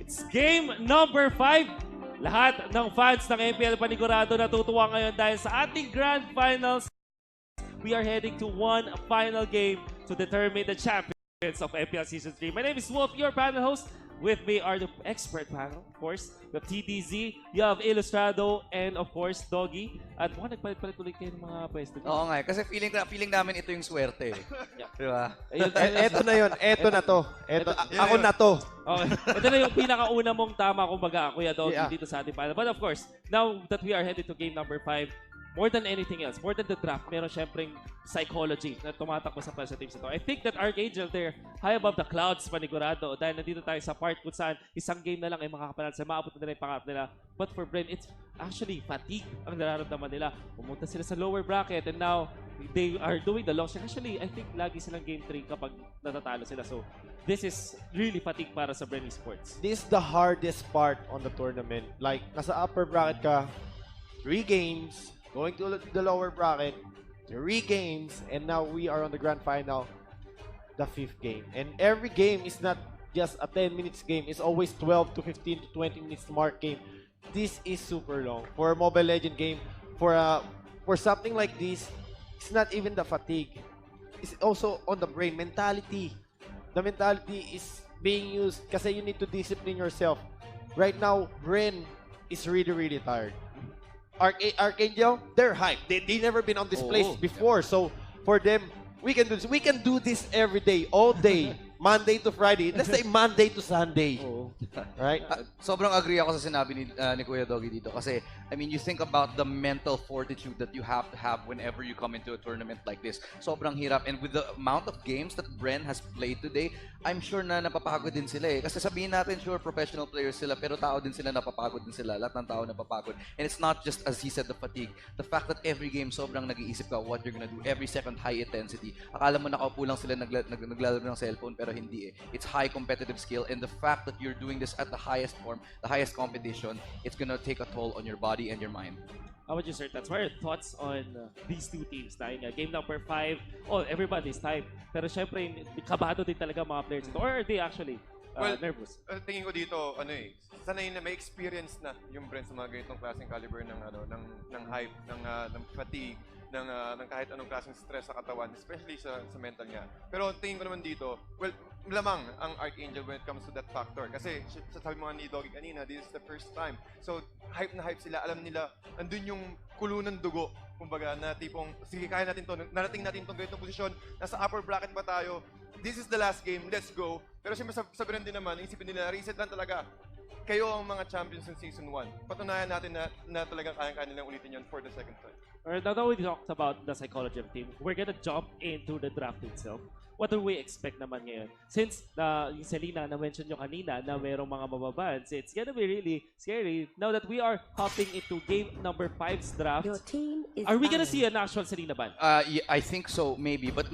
It's game number 5. Lahat ng fans ng MPL Panigurado natutuwa ngayon dahil sa ating Grand Finals. We are heading to one final game to determine the champions of MPL Season 3. My name is Wolf, your panel host. With me are the expert panel, of course. We have TDZ, you have Ilustrado, and of course, Doggy. At mukhang nagpalit-palit ulit kayo ng mga pwesto. Oo nga, kasi feeling namin ito yung swerte. Di ba? Eto na yun. Eto na to. Ako na to. Okay. Ito na yung pinakauna mong tama, kumbaga, Kuya Doggy, dito sa ating panel. But of course, now that we are headed to game number 5, more than anything else, more than the draft, meron syempreng psychology na tumatakbo sa sa teams ito. I think that Arkangel there, high above the clouds, panigurado, dahil nandito tayo sa part kung saan isang game na lang ay makakapanal sa maabot na nila yung pangarap nila. But for Bren, it's actually fatigue ang nararamdaman nila. Pumunta sila sa lower bracket and now they are doing the long shot. Actually, I think lagi silang game 3 kapag natatalo sila. So, this is really fatigue para sa Bren eSports. This is the hardest part on the tournament. Like, nasa upper bracket ka, 3 games, going to the lower bracket, 3 games, and now we are on the grand final, the 5th game. And every game is not just a 10 minutes game. It's always 12 to 15 to 20 minutes mark game. This is super long. For a Mobile Legend game, for something like this, it's not even the fatigue. It's also on the brain, mentality. The mentality is being used kasi you need to discipline yourself. Right now, Bren is really, really tired. Arkangel, they're hyped. They never been on this place before. So for them, we can do this. We can do this every day, all day, Monday to Friday. Let's say Monday to Sunday. Right? Sobrang agree ako sa sinabi ni Kuya Doggy dito kasi I mean, you think about the mental fortitude that you have to have whenever you come into a tournament like this. Sobrang hirap. And with the amount of games that Bren has played today, I'm sure na napapagod din sila eh. Kasi sabihin natin, sure, professional players sila, pero tao din sila, napapagod din sila. Lahat ng tao napapagod. And it's not just, as he said, the fatigue. The fact that every game, sobrang nag-iisip ka what you're gonna do. Every second, high intensity. Akala mo nakaupo lang sila naglalaro ng cellphone, pero hindi eh. It's high competitive skill. And the fact that you're doing this at the highest form, the highest competition, it's gonna take a toll on your body and your mind. How about you, sir? That's what are your thoughts on these two teams? Dahil game number 5, everybody's type. Pero syempre, kabado din talaga mga players ito. Or are they actually nervous? Tingin ko dito, sanay na may experience na yung Bren sa mga ganitong klaseng caliber ng hype, ng fatigue, ng kahit anong klaseng stress sa katawan, especially sa mental niya. Pero tingin ko naman dito, well, lamang ang Arkangel when it comes to that factor. Kasi sabi mo nga ni Doggy kanina, this is the first time. So, hype na hype sila. Alam nila, andun yung kulo ng dugo. Kumbaga, na tipong, sige, kaya natin to. Narating natin tong ganitong posisyon. Nasa upper bracket ba tayo? This is the last game. Let's go. Pero siyempre, sabihin din naman, isipin nila, reset lang talaga. Kayo ang mga champions in Season 1. Patunayan natin na talagang kaya-kaya nilang ulitin yun for the second time. Alright, now that we talked about the psychology of the team, we're gonna jump into the draft itself. What do we expect naman ngayon? Since yung Selena na-mention nyo kanina na merong mga mababands, it's gonna be really scary now that we are hopping into game number 5's draft. Your team is Are we gonna see an actual Selena ban? Yeah, I think so, maybe. But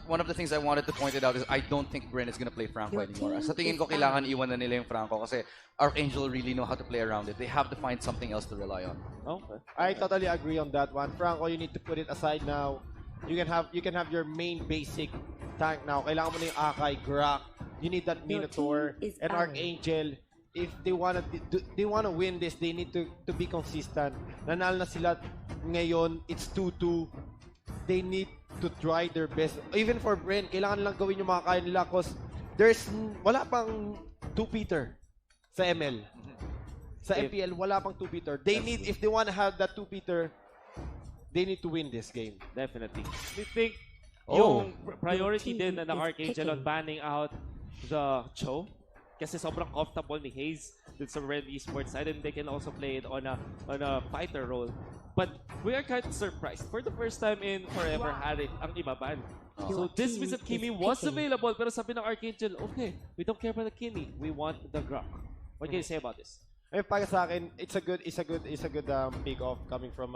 one of the things I wanted to point it out is I don't think Bren is gonna play Franco Your anymore. team Sa tingin ko, is kailangan iwan na nila yung Franco kasi Arkangel really know how to play around it. They have to find something else to rely on. Okay. I totally agree on that one. Franco, you need to put it aside now. You can have your main basic tank now. Kailangan mo na yung Akai, Grak. You need that Your Minotaur team is and Arkangel. If they wanna win this, they need to be consistent. Nanalo na sila ngayon. It's 2-2. They need to try their best. Even for Bren, kailangan lang gawin yung mga kaya nila because wala pang 2-Peter sa ML. Sa MPL, wala pang 2-Peter. They need, if they wanna have that 2-Peter, they need to win this game. Definitely. Do you think yung priority din ng Arkangel on banning out the Cho? Kasi sobrang comfortable ni Hayes dun sa Red eSports side and they can also play it on a fighter role. But we are kind of surprised. For the first time in forever, Harit ang ibaban. So this visit Kimi was available pero sabi ng Arkangel, okay, we don't care about the Kimi. We want the Grok. What can you say about this? Eh, para sa akin, it's a good pick off coming from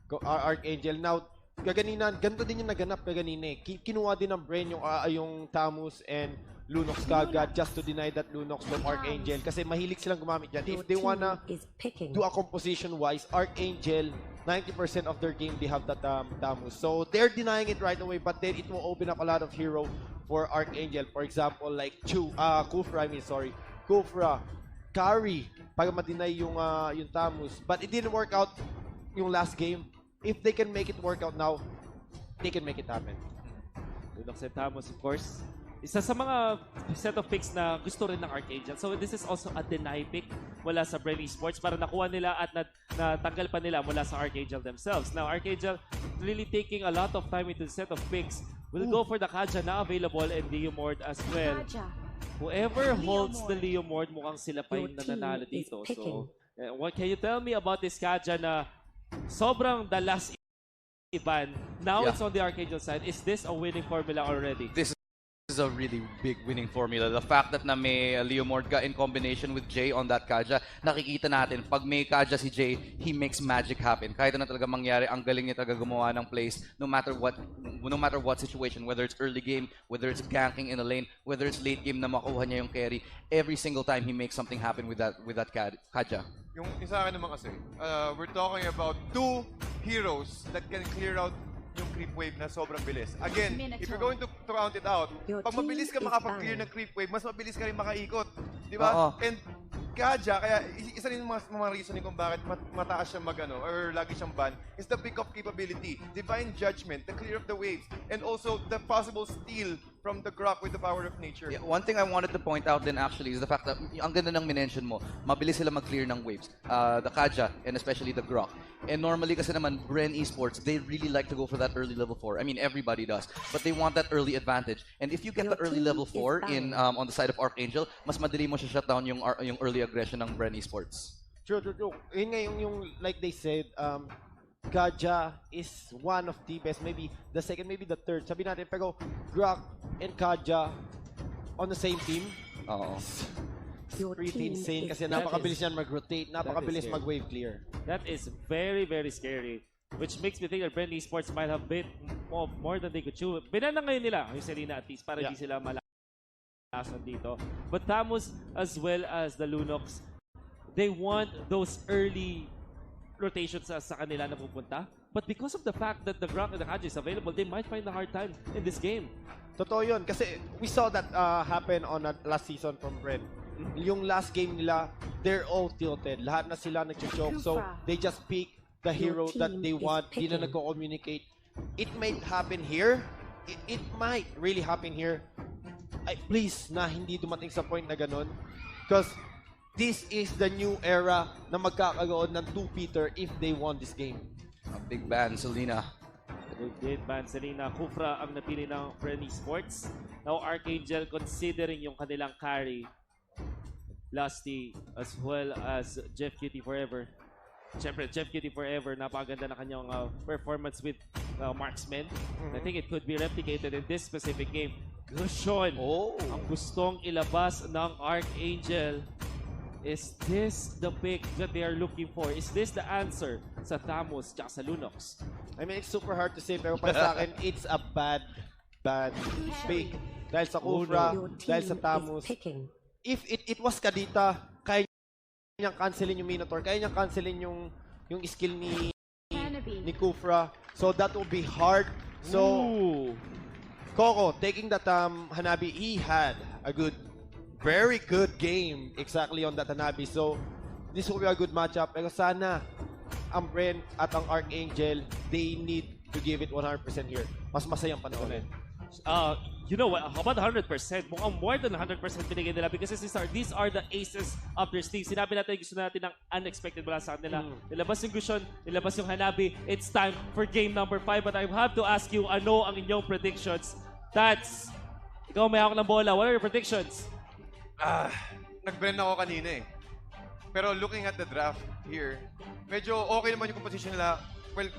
Arkangel. Now, ganito din yung naganap kaganina eh. Kinuha din ng Bren yung Tamus and Lunox kagad just to deny that Lunox from Arkangel kasi mahilig silang gumamit yan. If they wanna do a composition-wise, Arkangel, 90% of their game, they have that Tamus. So, they're denying it right away, but then it will open up a lot of hero for Arkangel. For example, like Kufra, Kari, para ma-deny yung Tamus. But it didn't work out yung last game. If they can make it work out now, they can make it happen. Lunox and Tamus, of course. Isa sa mga set of picks na gusto rin ng Arkangel. So this is also a deny pick mula sa Bren eSports para nakuha nila at natanggal pa nila mula sa Arkangel themselves. Now Arkangel really taking a lot of time into the set of picks. We'll go for the Kaja na available and Leomord as well. Whoever holds the Leomord, mukhang sila pa yung nananalo dito. So what can you tell me about this Kaja na sobrang the last Iban? Now it's on the Arkangel side. Is this a winning formula already? This is a really big winning formula. The fact that na may Leomord ka in combination with Jay on that Kaja, nakikita natin, pag may Kaja si Jay, he makes magic happen. Kahit na talaga mangyari, ang galing niya talaga gumawa ng plays no matter what situation, whether it's early game, whether it's ganking in a lane, whether it's late game na makuha niya yung carry, every single time he makes something happen with that Kaja. Yung isa akin naman kasi, we're talking about two heroes that can clear out yung creep wave na sobrang bilis. Again, if you're going to count it out, pag mabilis ka makapag-clear ng creep wave, mas mabilis ka rin makaikot. Di ba? And Kaja, kaya isa rin mga reasoning kung bakit mataas siya or lagi siyang ban, is the pick-up capability, divine judgment, the clear of the waves, and also the possible steal from the Grok with the power of nature. Yeah, one thing I wanted to point out then actually is the fact that ang ganda ng minention mo, mabilis sila mag-clear ng waves. The Kaja and especially the Grok. And normally kasi naman, Bren eSports, they really like to go for that early level 4. I mean, everybody does. But they want that early advantage. And if you get the early level 4 in on the side of Arkangel, mas madali mo siya shut down yung early aggression ng Bren eSports. True. Yun nga yung like they said, Kaja is one of the best, maybe the second, maybe the third. Sabi natin, pero Grok and Kaja on the same team. Pretty insane kasi napakabilis yan mag-rotate, napakabilis mag-wave clear. That is very, very scary. Which makes me think that Bren eSports might have bit more than they could chew. Binana ngayon nila yung Selena at least para hindi sila malasan dito. But Tamus as well as the Lunox, they want those early rotations sa kanila na pupunta. But because of the fact that the Grok and the Kaja is available, they might find a hard time in this game. Totoo yun. Kasi we saw that happen on last season from Bren. Yung last game nila, they're all tilted. Lahat na sila nag-choke. So they just pick the hero that they want. Di na nagko-communicate. It might happen here. It might really happen here. please na hindi dumating sa point na ganun. Because this is the new era na magkakaroon ng two-peater if they won this game. A big ban, Selena. They did ban Selena. Kufra ang napili ng Bren eSports. Now Arkangel considering yung kanilang carry. Lusty as well as Jeff Cutie Forever. Siyempre, Jeff Cutie Forever, napakaganda na kanyang performance with marksmen. I think it could be replicated in this specific game. Gushon, ang gustong ilabas ng Arkangel. Is this the pick that they are looking for? Is this the answer sa Tamos at sa Lunox? I mean, it's super hard to say, pero para sa akin, it's a bad pick. Dahil sa Kufra, dahil sa Tamos. If it was Kadita, kaya niyang cancelin yung Minotaur, kaya niyang cancelin yung skill ni Kufra. So that will be hard. So, Coco, taking that Hanabi, he had a very good game exactly on that Hanabi. So, this will be a good matchup. Pero sana, ang Bren at ang Arkangel, they need to give it 100% here. Mas masayang panoorin. You know what? How about 100%? Mukhang more than 100% binigay nila because these are the aces of their team. Sinabi natin gusto natin ng unexpected mula sa kanila. Nilabas yung Gushon, nilabas yung Hanabi. It's time for game number 5. But I have to ask you, ano ang inyong predictions? Tats, ikaw may hawak ng bola. What are your predictions? Nag-Bren ako kanina eh. Pero looking at the draft here, medyo okay naman yung composition nila. Well,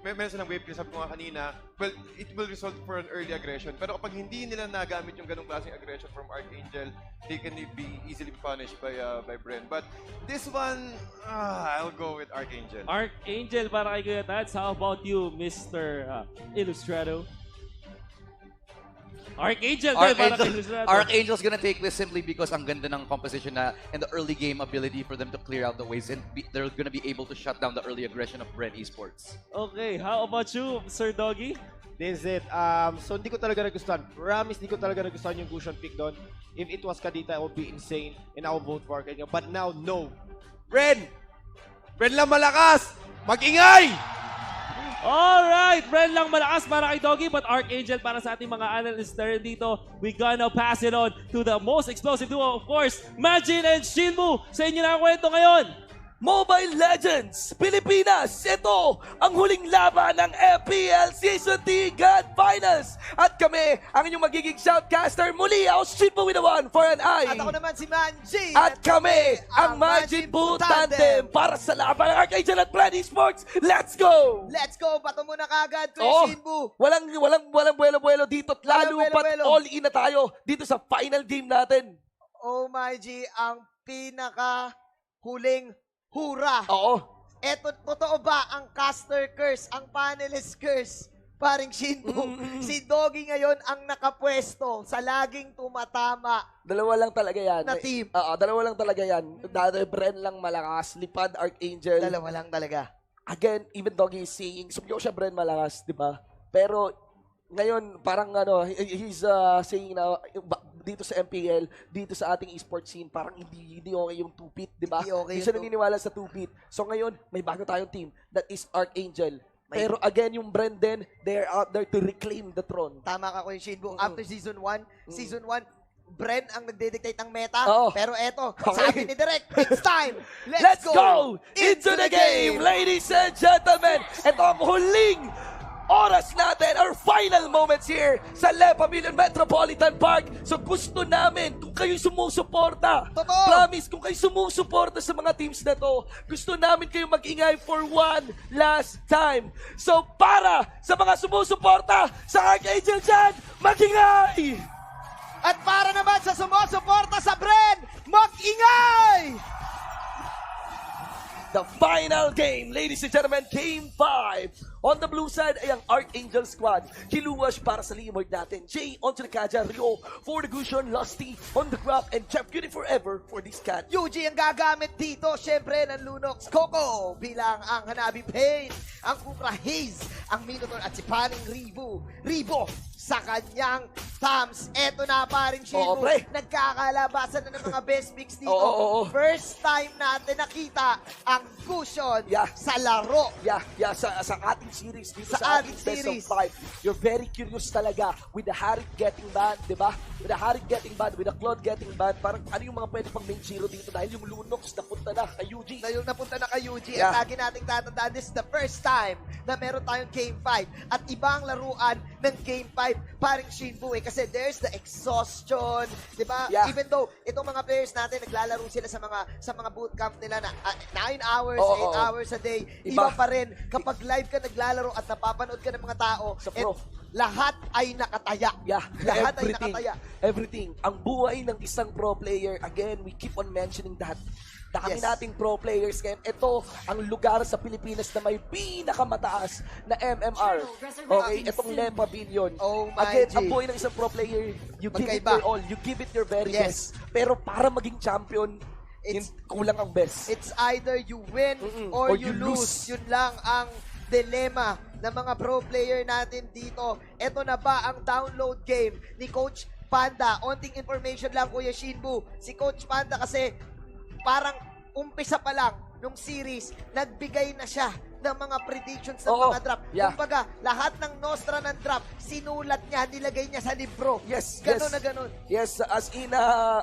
meron silang wave clear, sabi ko nga kanina. Well, it will result for an early aggression. Pero kapag hindi nila nagamit yung ganong klaseng aggression from Arkangel, they can be easily punished by Bren. But this one, I'll go with Arkangel. Arkangel para kay Kuya Tats. How about you, Mr. Illustrato? Arkangel's gonna take this simply because ang ganda ng composition na and the early game ability for them to clear out the waves and they're gonna be able to shut down the early aggression of Bren eSports. Okay, how about you, Sir Doggy? This is it. So hindi ko talaga nagustuhan. Promise, hindi ko talaga nagustuhan yung Gushon pick doon. If it was Kadita, it would be insane and I would vote for Arkangel. But now, no. Bren lang malakas! Mag-ingay! Alright, Bren lang malakas para kay Doggy, but Arkangel para sa ating mga analysts na rin dito. We gonna pass it on to the most explosive duo, of course, Majin and Shinmu. Sa inyo na ang kwento ngayon. Mobile Legends Pilipinas, ito ang huling laban ng MPL Season 3 Grand Finals. At kami, ang inyong magiging shoutcaster muli, ako Shinmu with the one for an eye. At ako naman si Manji. At kami, ang Majin Buu Tandem para sa laban ng Arkangel at Bren eSports. Let's go! Let's go! Bato mo na kagad, Kuya Shinmu. Walang buwelo-buwelo dito. Lalo pat all in na tayo dito sa final game natin. Oh my G, ang pinaka-huling hura. Oo. Eto, totoo ba ang caster curse, ang panelist curse, paring Shinmu? Si Doggy ngayon ang nakapwesto sa laging tumatama. Dalawa lang talaga yan. Na team. Dalawa lang talaga yan. Dati Bren lang malakas, lipad Arkangel. Dalawa lang talaga. Again, even Doggy is saying, sabi ko siya Bren malakas, di ba? Pero ngayon, parang he's saying na dito sa MPL, dito sa ating esports scene, parang hindi okay yung 2-pit, di ba? Hindi siya naniniwala sa 2-pit. So ngayon, may bago tayong team, that is Arkangel. Pero again, yung Bren din, they're out there to reclaim the throne. Tama ka, Kuya Shinmu. After Season 1, Bren ang nagde-dictate ng meta. Pero eto, sabi ni Direk, it's time! Let's go into the game, ladies and gentlemen! Ito ang huling oras natin, our final moments here sa Lepa Million Metropolitan Park. So gusto namin, kung kayo sumusuporta, promise, kung kayo sumusuporta sa mga teams na to, gusto namin kayo mag-ingay for one last time. So para sa mga sumusuporta sa Arkangel dyan, mag-ingay! At para naman sa sumusuporta sa Bren, mag-ingay! The final game, ladies and gentlemen, Game 5. On the blue side ay ang Arkangel squad. Kiluwash para sa leaderboard natin. Jay on to the Kaja, Rio for the Gushon, Lusty on the Grab, and Jeff Cutie forever for this cat. Yuji ang gagamit dito, syempre, ng Lunox Coco bilang ang Hanabi Pain, ang Kukra Haze, ang Minotaur at si Paring Ribo sa kanyang Tams, eto na paring Oo, Shibu. pre. Nagkakalabasan na ng mga best picks dito. Oo. First time natin nakita ang Gusion Yeah. sa laro. Yeah, sa ating series dito, Sa ating ating best series. of 5. You're very curious talaga with the Harit getting banned, di ba? With the Harit getting banned, with the Claude getting banned, parang ano yung mga pwede pang main zero dito dahil yung Lunox napunta na kay UG. Na yung napunta na kay UG Yeah. at lagi nating tatandaan, this is the first time na meron tayong Game 5 at ibang laruan ng Game 5 paring Shinbu kasi there's the exhaustion, di ba? Yeah. Even though itong mga players natin naglalaro sila sa mga bootcamp nila na 9 hours, Oo, 8 oo. hours a day, Iba. iba pa rin kapag live ka naglalaro at napapanood ka ng mga tao Sa and pro. lahat ay nakataya. Yeah, Lahat ay everything. nakataya. Everything. Ang buhay ng isang pro player, again, we keep on mentioning that. Dami Yes. nating pro players ngayon. Ito ang lugar sa Pilipinas na may pinakamataas na MMR. Okay, itong Lempa Billion. Oh my Again, G. ang buhay ng isang pro player, you give it Magkaiba. your all. You give it your very Yes. best. Pero para maging champion, kulang ang best. It's either you win or you lose. Yun lang ang dilemma ng mga pro player natin dito. Ito na ba ang download game ni Coach Panda? Onting information lang, Kuya Shinbu. Si Coach Panda kasi parang umpisa pa lang nung series, nagbigay na siya ng mga predictions ng Oo, mga draft. yeah. Kumbaga, lahat ng nostra ng draft, sinulat niya, nilagay niya sa libro. Yes, Ganon yes. na ganon. Yes, as in,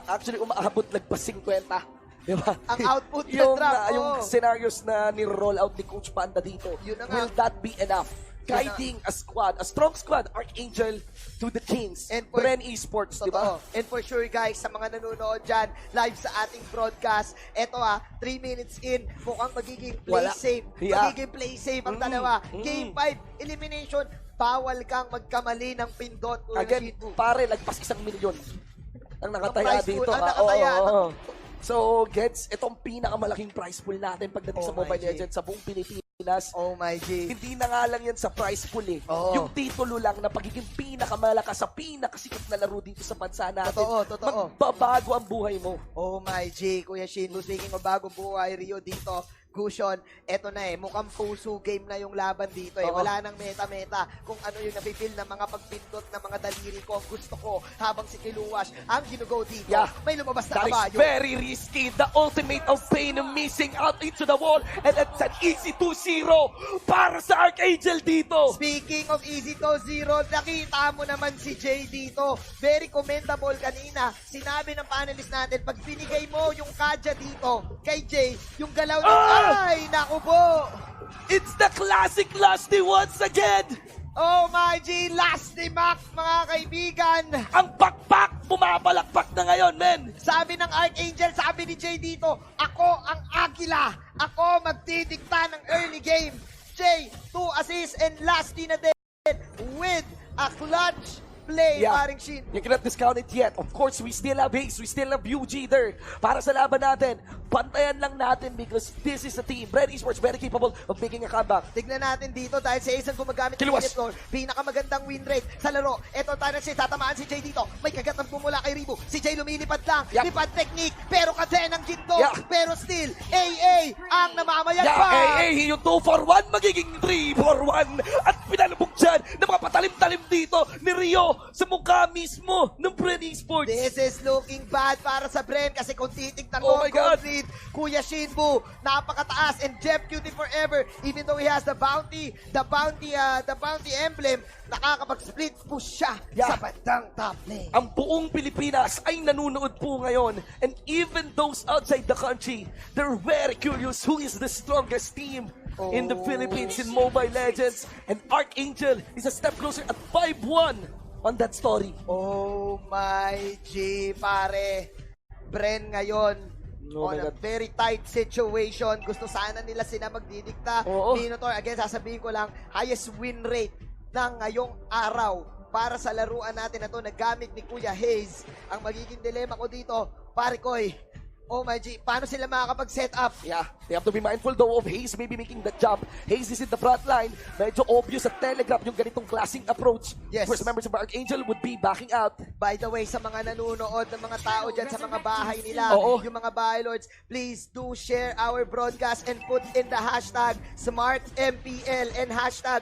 actually, umaabot lagpas 50. Di ba? Ang output ng yung, draft, yung oo. scenarios na ni-roll out ni Coach Panda dito, Yun na nga. will that be enough? Guiding a squad, a strong squad, Arkangel to the Kings, And for- Bren eSports, di ba? Totoo. And for sure guys, sa mga nanonood dyan, live sa ating broadcast, eto 3 minutes in, mukhang magiging play Wala. safe. Yeah. Magiging play safe ang dalawa. Game 5, elimination, bawal kang magkamali ng pindot. Kuya Again, Shinbu. pare, lagpas 1 milyon ang nakataya prize pool, dito. ang nakataya. Oo. So, gets, itong pinakamalaking prize pool natin pagdating sa Oh my Mobile G. Legends sa buong Pilipinas. Oh my G. Hindi na nga lang yan sa prize pool eh. Oo. Yung titulo lang na pagiging pinakamalakas sa pinakasikat na laro dito sa bansa natin. Totoo. Magbabago ang buhay mo. Oh my G, Kuya Shinbu, speaking of bagong buhay, Rio dito, Gusion, eto na mukhang puso game na yung laban dito Oo. Wala nang meta-meta kung ano yung napipil ng mga pagpindot ng mga daliri ko. Ang gusto ko, habang si Kiluwash ang ginugo dito, Yeah. may lumabas na That is kabayo. very risky. The ultimate of pain missing out into the wall. And it's an easy 2-0 para sa Arkangel dito. Speaking of easy to zero, nakita mo naman si Jay dito. Very commendable kanina. Sinabi ng panelist natin, pag binigay mo yung kadya dito kay Jay, yung galaw niya, ay, naku po. It's the classic Lusty once again. Oh my G, last ni Mac, mga kaibigan. Ang pakpak, bumabalagbak na ngayon, men. Sabi ng Arkangel, sabi ni Jay dito, ako ang Agila. Ako magdidikta ng early game. Jay, 2 assists and last na din with a clutch play, Yeah. paring Shin. You cannot discount it yet. Of course, we still have Ace, we still have UG there. Para sa laban natin, bantayan lang natin because this is a team. Bren eSports very capable of making a comeback. Tignan natin dito dahil si Ace ang gumagamit ng Kiluwas. minute floor. Pinakamagandang win rate sa laro. Ito tayo si tatamaan si Jay dito. May kagat ang bumula kay Ribu. Si Jay lumilipad lang. Yeah. Lipad technique. Pero kaden ang ginto. Yeah. Pero still, AA ang namamayag pa. Yung 2-for-1 magiging 3-for-1. At pinalubog dyan ng mga patalim-talim dito ni Rio sa mukha mismo ng Bren eSports. This is looking bad para sa Bren kasi kung titignan Oh mo, my God. complete, Kuya Shinbu, napakataas and Jeff Cutie forever. Even though he has the bounty emblem, nakakapag-split push siya Yeah. sa bandang top lane. Ang buong Pilipinas ay nanunood po ngayon. And even those outside the country, they're very curious who is the strongest team in the Philippines in Mobile Legends. And Arkangel is a step closer at 5-1 on that story. Oh my G, pare. Bren ngayon, Oh on my a God. very tight situation. Gusto sana nila sila magdidikta. Oo. Minotaur, again, sasabihin ko lang, highest win rate ng ngayong araw para sa laruan natin na to na gamit ni Kuya Hayes. Ang magiging dilema ko dito, pare koy, Oh my G, paano sila makakapag-set up? Yeah, they have to be mindful though of Hayes maybe making the jump. Hayes is in the front line. Medyo obvious at telegraph yung ganitong klaseng approach. Yes. First members of Arkangel would be backing out. By the way, sa mga nanonood ng mga tao dyan sa mga bahay nila, Oo. yung mga bahay lords, please do share our broadcast and put in the hashtag SmartMPL and hashtag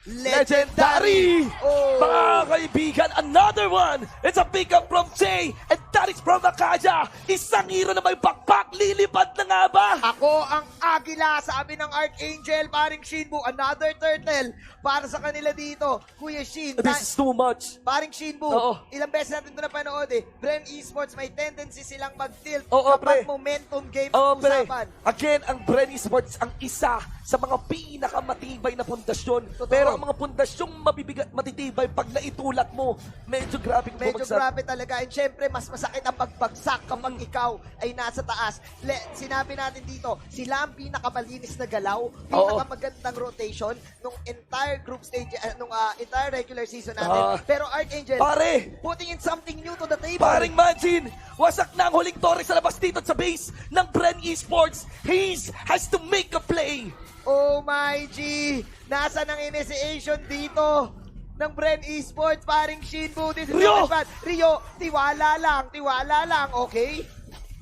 Legendary! Oh. Mga kaibigan, another one! It's a pick-up from Jay and that is from Akaja. Isang hero na may backpack, lilipad na nga ba? Ako ang agila, sabi ng Arkangel, paring Shinbu, another turtle para sa kanila dito. Kuya Shin, This is too much. paring Shinbu, Oo. ilang beses natin ito napanood eh. Bren eSports, may tendency silang mag-tilt Oo, kapag pre. momentum game Oh, ang pre. usapan. Again, ang Bren eSports ang isa sa mga pinakamatibay na pundasyon. Totoo. Pero ang mga pundasyong mabibigat, matitibay, pag naitulak mo, medyo grabe kung Medyo bumagsak. grabe talaga. And syempre, mas masakit ang pagbagsak kapag ikaw ay nasa taas. Sinabi natin dito, sila ang pinakamalinis na galaw, pinakamagandang rotation nung entire group stage, nung entire regular season natin. Pero Arkangel, Pare! putting in something new to the table. Paring Manjin, wasak na ang huling torre sa labas dito sa base ng Bren eSports. Hayes has to make a play. Oh my G! Nasa ng initiation dito ng Bren eSports, paring Shinbu. This is Rio! so bad. Rio, tiwala lang, okay?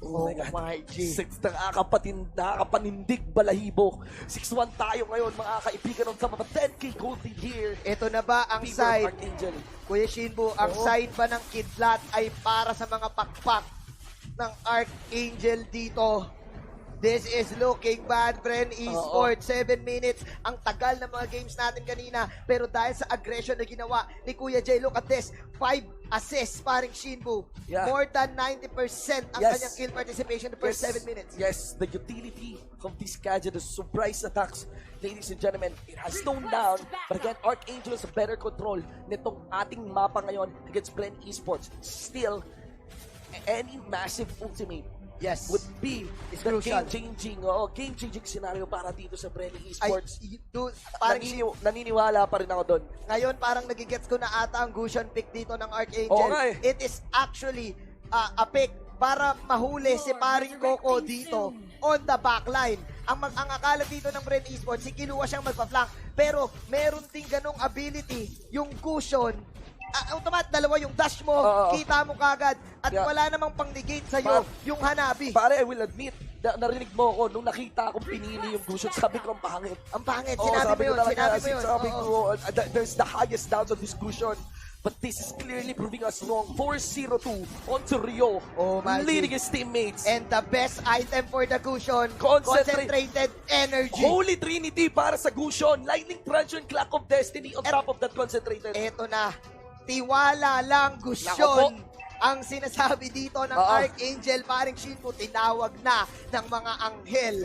Oh my G. Six nakakapanindig balahibo. 6-1 tayo ngayon, mga kaibigan ng sama. 10K gold here. Ito na ba ang People of side? Arkangel. Kuya Shinbu, ang side ba ng kidlat ay para sa mga pakpak ng Arkangel dito? This is looking bad, Bren eSports. 7 minutes. Ang tagal ng mga games natin kanina. Pero dahil sa aggression na ginawa ni Kuya Jay, look at this. 5 assists, paring Shinbu. Yeah. More than 90% ang kanyang kill participation the first 7 minutes. Yes, the utility of this gadget, the surprise attacks, ladies and gentlemen, it has toned down. But again, Arkangel has a better control nitong ating mapa ngayon against Bren eSports. Still, any massive ultimate would be the game-changing scenario para dito sa Bren eSports. Naniniwala pa rin ako doon. Ngayon, parang nagigets ko na ata ang Gusion pick dito ng Arkangel. Oo nga eh. It is actually a pick para mahuli si paring Coco dito on the backline. Ang akala dito ng Bren eSports, si Kilua siyang magpa-flank. Pero meron ding ganong ability, yung Gusion, automatic, dalawa yung dash mo, kita mo kagad, at wala namang pang-negate sa'yo, yung Hanabi. Pare, I will admit, narinig mo ako, nung nakita akong pinili yung Gusion, sabi ko ang pangit. Ang pangit, sinabi mo yun. Sabi ko, there's the highest downs of this Gusion. But this is clearly proving us wrong. 4-0-2 onto Rio, leading his teammates. And the best item for the Gusion, Concentrated energy. Holy Trinity para sa Gusion. Lightning Transient Clock of Destiny on top of that concentrated. Eto na, tiwala lang Gusion. Ang sinasabi dito ng Arkangel, paring Shinbu, tinawag na ng mga anghel.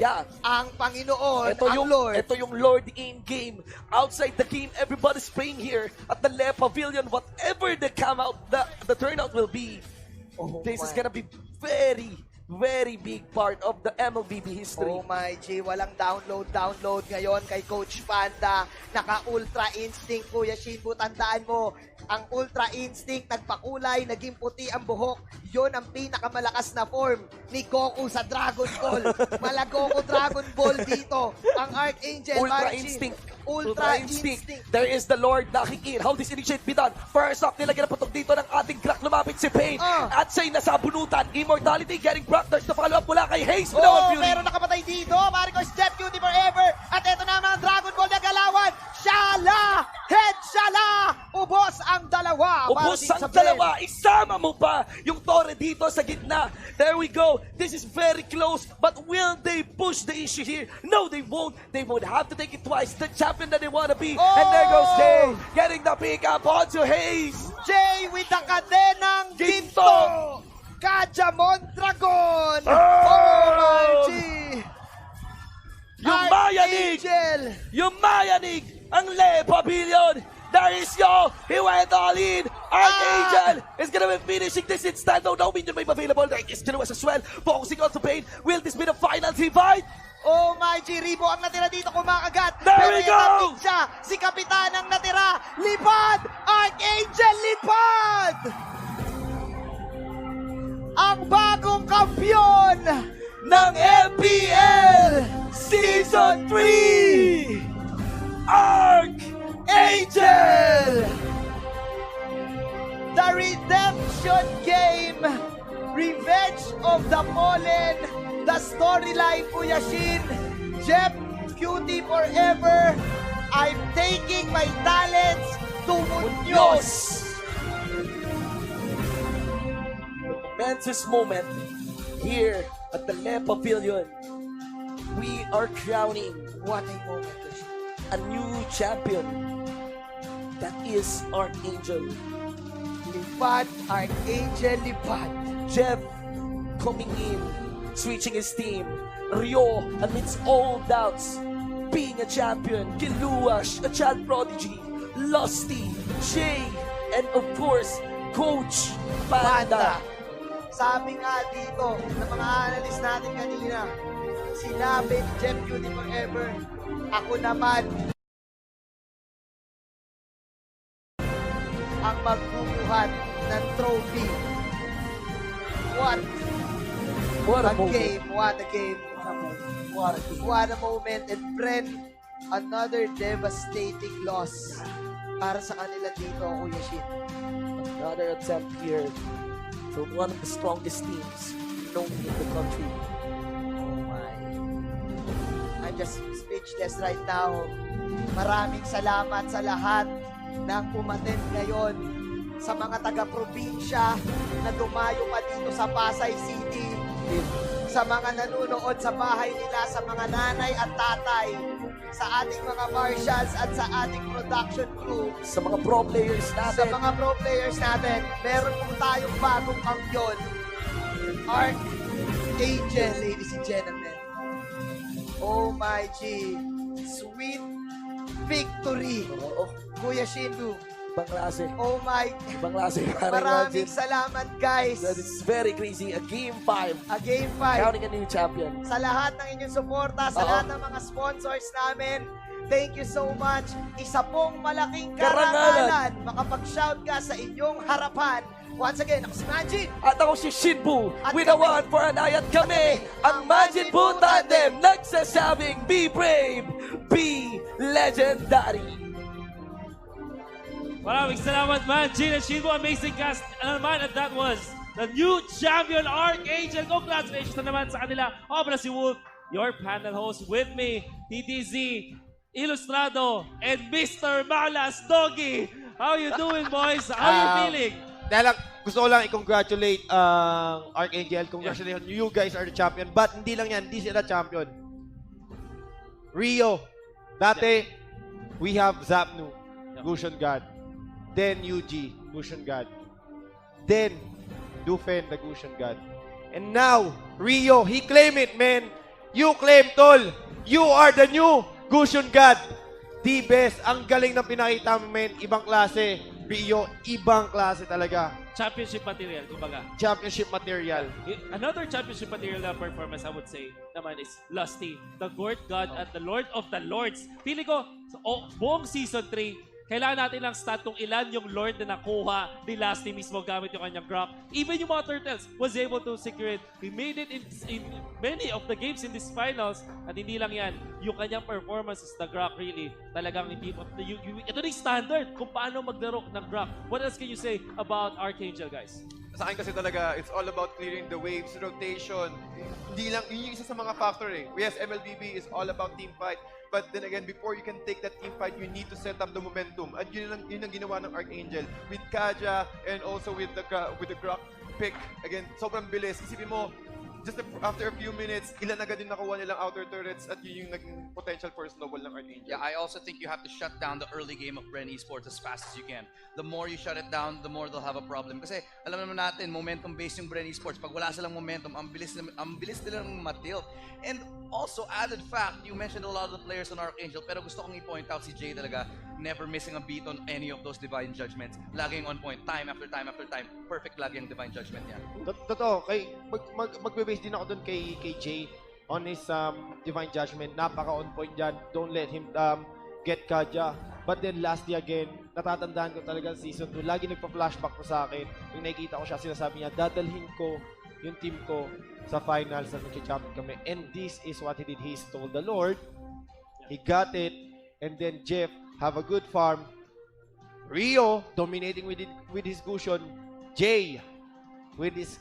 Ang Panginoon, Lord. Ito yung Lord in-game. Outside the game, everybody's praying here at the Le Pavilion. Whatever the turnout will be, this is gonna be very big part of the MLBB history. Oh my G, walang download ngayon kay Coach Panda. Naka-Ultra Instinct, Kuya Shinbu, tandaan mo, ang Ultra Instinct, nagpakulay, naging puti ang buhok. Yon ang pinakamalakas na form ni Goku sa Dragon Ball. Malagoku Dragon Ball dito. Ang Arkangel, Ultra Instinct. There is the Lord knocking in. How this initiate be done? First off, nilagyan na putok dito ng ating crack. Lumapit si Pain. At siya'y nasabunutan. Immortality getting Proctors to follow up mula kay Hayes. Pero nakapatay dito. Marcos Jet Cutie forever. At ito naman ang Dragon Ball na galawan. Shala! Head Shala! Ubos ang dalawa. Ubos ang dalawa. Isama mo pa yung Torre dito sa gitna. There we go. This is very close. But will they push the issue here? No, they won't. They would have to take it twice. The champion that they want to be. And there goes Jay. Getting the pick up onto Hayes. Jay with the kadenang ginto. Kajamon Dragon. Oh my G. Yung mayanig, ang Le Pavilion. There is Yo. He went all in. Arkangel is gonna be finishing this instant. No minion may available. There is Cignal as well. Focusing on to Pain. Will this be the final divide? Oh my G, Ribo ang natira dito kumakagat. There we go! Siya, si Kapitan ang natira. Lipad! Arkangel, lipad! ang bagong kampiyon ng MPL Season 3, Arkangel! The Redemption Game, Revenge of the Fallen, the storyline, Kuya Shin, Jeff, Cutie Forever, I'm taking my talents to Muñoz. Momentous moment here at the Le Pavilion. We are crowning What a moment, Kuya Shin. a new champion. That is Arkangel. Lipad, Arkangel, lipad. Jeff coming in, switching his team. Rio amidst all doubts, being a champion. Kiluash, a child prodigy. Lusty, Jay, and of course, Coach Panda. Sabi nga dito ng mga analyst natin kanina, sinabi ni Jeff Cutie Forever, ako naman ang magbubuhat ng trophy. What What a a moment. game, what a game. What a game. What a moment. And Bren, another devastating loss para sa kanila dito, Kuya Shin. Another attempt here from one of the strongest teams known in the country. Oh my. I'm just speechless right now. Maraming salamat sa lahat ng umattend ngayon, sa mga taga-probinsya na dumayo pa dito sa Pasay City, sa mga nanonood sa bahay nila, sa mga nanay at tatay, sa ating mga marshals at sa ating production crew, Sa mga pro players sa natin, mga pro players natin. Meron po tayong bagong kampiyon, Arkangel, ladies and gentlemen. Oh my G, sweet victory, oo, Kuya Shindu. ibang klase. Oh my, Ibang klase. maraming salamat guys. That is very crazy. A game 5. A game 5. Counting a new champion. Sa lahat ng inyong suporta, sa Oo. lahat ng mga sponsors namin, thank you so much. Isa pong malaking Karangalan. karangalan makapag-shout ka sa inyong harapan. Once again, ako si Majin. At ako si Shinbu. At With a kami. one for an eye at kami. Ang Majin Buu Tandem. Nagsasabing, be brave, be legendary. Maraming salamat, man. Gina Shinbo, amazing cast. Ano naman, and that was the new champion, Arkangel. Congratulations na naman sa kanila. Ako pala si Wolf, your panel host with me, TTZ, Ilustrado, and Mr. Malas Doggy. How you doing, boys? How you feeling? Dahil lang, gusto ko lang i-congratulate ang Arkangel. Congratulations, you guys are the champion. But hindi lang yan, hindi sila champion. Rio, dati, we have Zapnu, Gusion God. Then UG, Gusion God. Then, Dufen, the Gusion God. And now, Rio, he claim it, man. You claim, tol. You are the new Gusion God. The best. Ang galing ng pinakita mo, man. Ibang klase. Rio, ibang klase talaga. Championship material, kumbaga. Championship material. Another championship material na performance, I would say, naman is Lusty, the Court God at the Lord of the Lords. Feeling ko, buong Season 3, kailangan natin lang stat kung ilan yung Lord na nakuha ni Lusty mismo gamit yung kanyang Grok. Even yung mga Turtles was able to secure it. He made it in many of the games in these finals. At hindi lang yan, yung kanyang performance is the Grok really. Talagang hindi, ito na yung standard kung paano maglaro ng Grok. What else can you say about Arkangel, guys? Sa akin kasi talaga, it's all about clearing the waves, rotation. Hindi lang, yun yung isa sa mga factor eh. Yes, MLBB is all about team fight. But then again, before you can take that team fight, you need to set up the momentum. At yun ang ginawa ng Arkangel. With Kaja and also with the Grok pick. Again, sobrang bilis. Isipin mo, just after a few minutes, ilan agad yung nakuha nilang outer turrets at yun yung naging potential for snowball ng Arkangel. Yeah, I also think you have to shut down the early game of Bren eSports as fast as you can. The more you shut it down, the more they'll have a problem. Kasi alam naman natin, momentum-based yung Bren eSports. Pag wala silang momentum, ang bilis nilang matilt. And also, added fact, you mentioned a lot of the players on Arkangel, pero gusto kong i-point out si Jay talaga, never missing a beat on any of those divine judgments. Laging on point, time after time after time. Perfect lagi ang divine judgment niya. Totoo, magbe-base din ako doon kay Jay on his divine judgment. Napaka on point dyan. Don't let him get Kaja. But then lastly again, natatandaan ko talaga season 2. Lagi nagpa-flashback ko sa akin. Yung nakikita ko siya, sinasabi niya, dadalhin ko yung team ko sa finals na nag-champion kami. And this is what he did. He stole the Lord. He got it. And then Jeff have a good farm. Rio dominating with his Gusion. Jay with his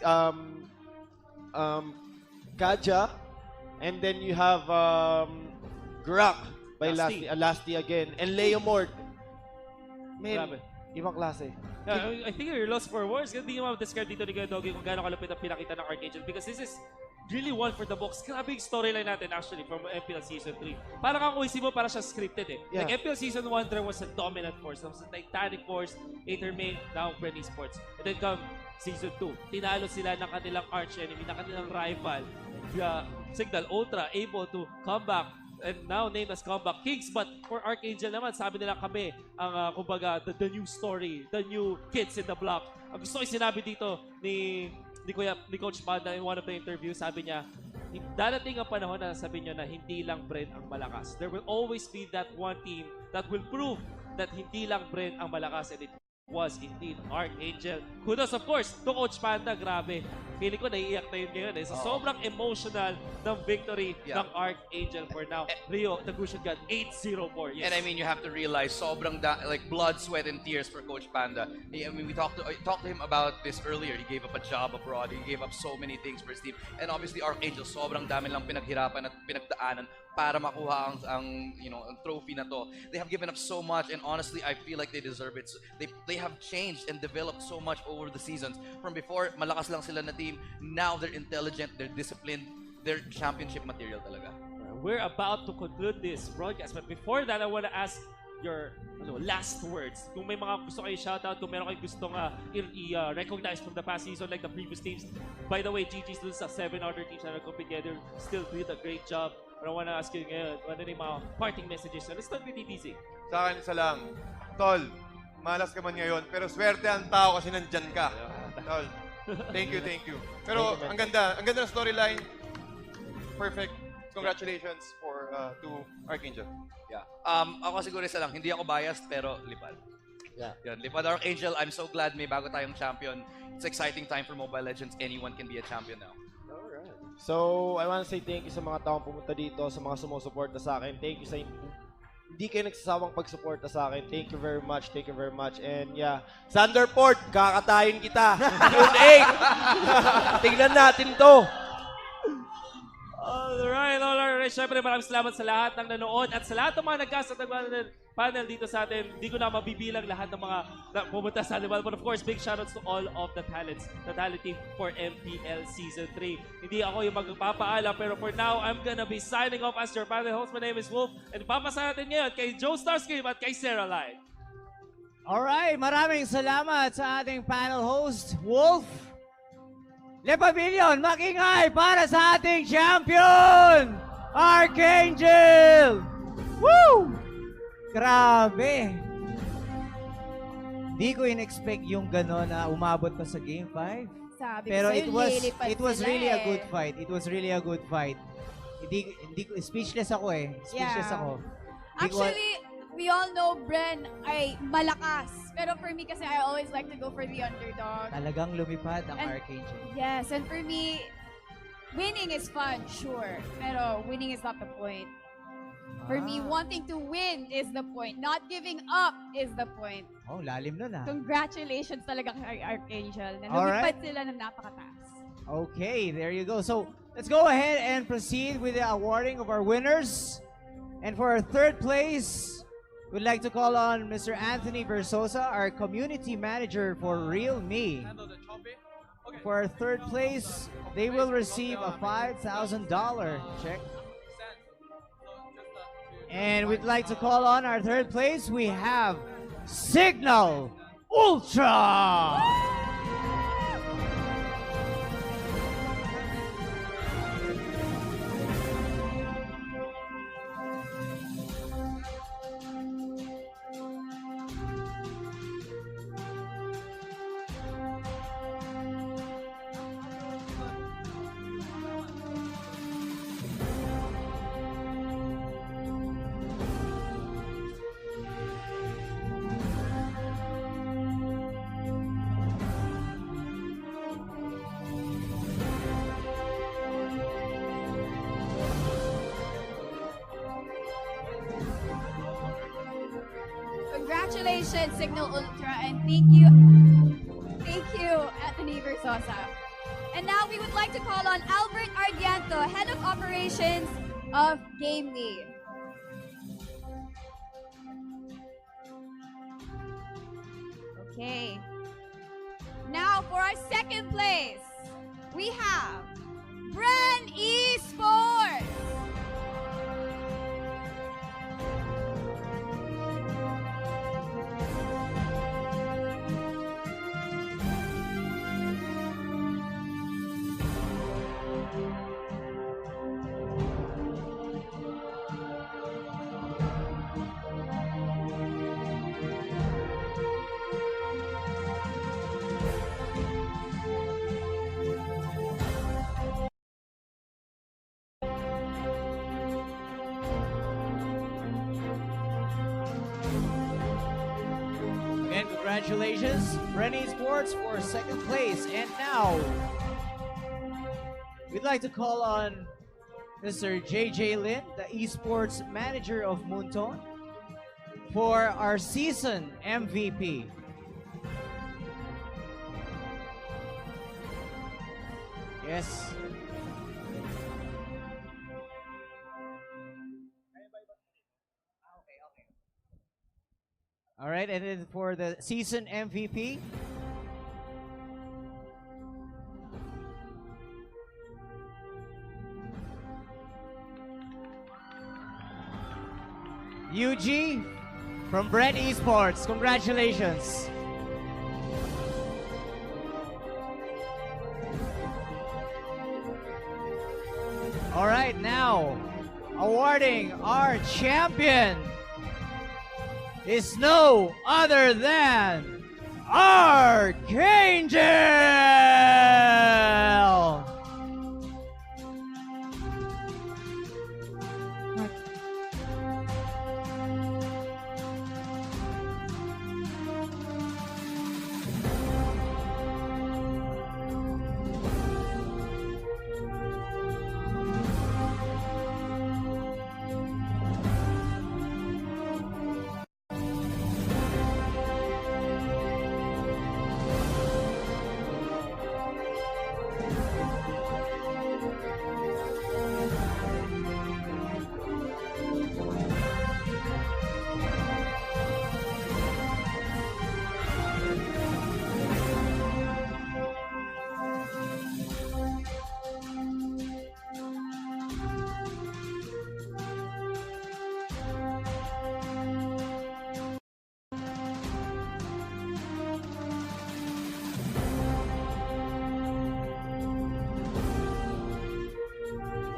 Kaja. And then you have Grak by Lasty again. And Leo Mort. Man, ibang klase. Yeah, I think you're lost for words. Hindi mo ma-describe dito ni Kuya Doggy kung gaano kalupit ang pinakita ng Arkangel because this is really one for the books. Grabe yung storyline natin actually from MPL Season 3. Parang ang uisip mo, parang siya scripted eh. Yeah. Like MPL Season 1, there was a dominant force. There was a titanic force, Ethermain, now Bren eSports. And then come Season 2. Tinalo sila ng kanilang arch enemy, ng kanilang rival. Cignal Ultra able to come back and now named as Comeback Kings. But for Arkangel naman, sabi nila kami ang kumbaga the new story, the new kids in the block. Ang gusto ko sinabi dito ni Coach Panda in one of the interviews, sabi niya, darating ang panahon na sabi niyo na hindi lang Bren ang malakas. There will always be that one team that will prove that hindi lang Bren ang malakas, and it was indeed Arkangel. Kudos of course to Coach Panda, grabe. Feeling ko naiiyak na yun ngayon eh. So sobrang emotional ng victory ng Arkangel for now. Rio, the Gusion got 8-0-4. Yes. And I mean, you have to realize, sobrang like blood, sweat, and tears for Coach Panda. I mean, we talked to him about this earlier. He gave up a job abroad. He gave up so many things for his team. And obviously, Arkangel, sobrang dami lang pinaghirapan at pinagdaanan para makuha ang trophy na to. They have given up so much, and honestly, I feel like they deserve it. They have changed and developed so much over the seasons. From before, malakas lang sila na team. Now they're intelligent, they're disciplined, they're championship material talaga. We're about to conclude this broadcast, but before that, I want to ask your last words. Kung may mga gusto kayo shoutout, kung meron kayo gustong i-recognize from the past season like the previous teams. By the way, GG's dun sa 7 other teams na nag-compete together still did a great job. But I want to ask you ngayon, ano yung mga parting messages? So let's start with TTC. Sa akin isa lang, Tol, malas ka man ngayon, pero swerte ang tao kasi nandyan ka. Tol, thank you. Pero ang ganda ng storyline. Perfect. Congratulations to Arkangel. Yeah. Ako siguro isa lang, hindi ako biased pero lipad. Yeah. Yun, lipad Arkangel. I'm so glad may bago tayong champion. It's exciting time for Mobile Legends. Anyone can be a champion now. Alright. So, I want to say thank you sa mga taong pumunta dito, sa mga sumusuporta sa akin. Thank you sa hindi kayo nagsasawang pagsuporta sa akin. Thank you very much. And yeah, Thunderport, kakatayin kita. June 8. Tingnan natin to. Alright. Siyempre, maraming salamat sa lahat ng nanood at sa lahat ng mga nag-cast at panel dito sa atin. Hindi ko na mabibilang lahat ng mga pumunta sa atin. But of course, big shoutouts to all of the talent team for MPL Season 3. Hindi ako yung magpapaalam, pero for now, I'm gonna be signing off as your panel host. My name is Wolf. And papasa natin ngayon kay Joe Starscream at kay Sarah Light. Alright, maraming salamat sa ating panel host, Wolf. Le Pavilion, makingay para sa ating champion, Arkangel! Woo! Grabe! Di ko in-expect yung gano'n na umabot pa sa Game 5. Sabi Pero ko it was really a good fight. It was really a good fight. Hindi speechless ako eh. Speechless ako. Actually, we all know Bren ay malakas. Pero for me kasi I always like to go for the underdog. Talagang lumipad ang Arkangel. Yes, and for me, winning is fun, sure. Pero winning is not the point. For me, wanting to win is the point. Not giving up is the point. Oh, lalim nun ah. Congratulations talaga kay Arkangel. Na lumipad sila ng napakataas. Okay, there you go. So, let's go ahead and proceed with the awarding of our winners. And for our third place, we'd like to call on Mr. Anthony Versosa, our community manager for Real Me. For our third place, they will receive a $5,000 check. And we'd like to call on our third place, we have Cignal Ultra! Congratulations, Cignal Ultra, and thank you, Anthony Versosa. And now we would like to call on Albert Ardianto, Head of Operations of GameLead. Okay. Now for our second place, we have Bren eSports. And congratulations, Bren eSports for second place. And now, we'd like to call on Mr. JJ Lin, the esports manager of Moonton, for our season MVP. Yes. All right, and then for the season MVP, UG from Bren eSports. Congratulations. All right, now awarding our champion is no other than Arkangel!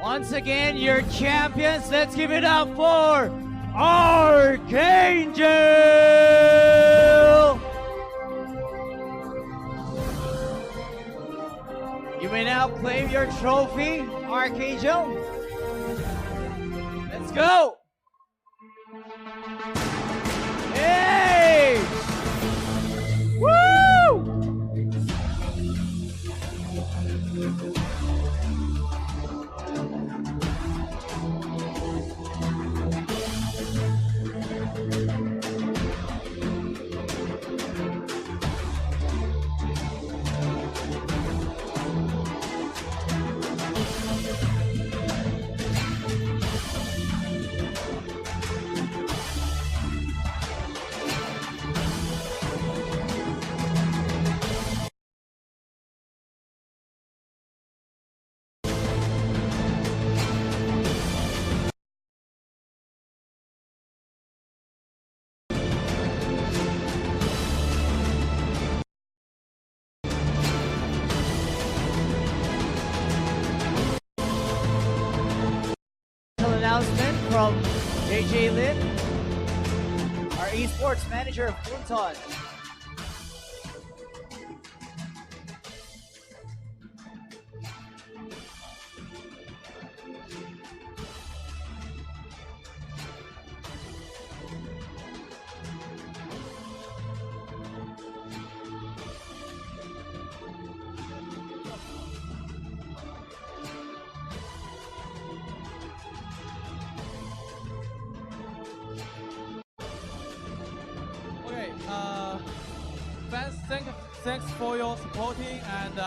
Once again, your champions. Let's give it up for Arkangel! You may now claim your trophy, Arkangel. Let's go! Hey! Woo! Announcement from JJ Lin, our esports manager of Moonton. fans, thanks for your supporting, and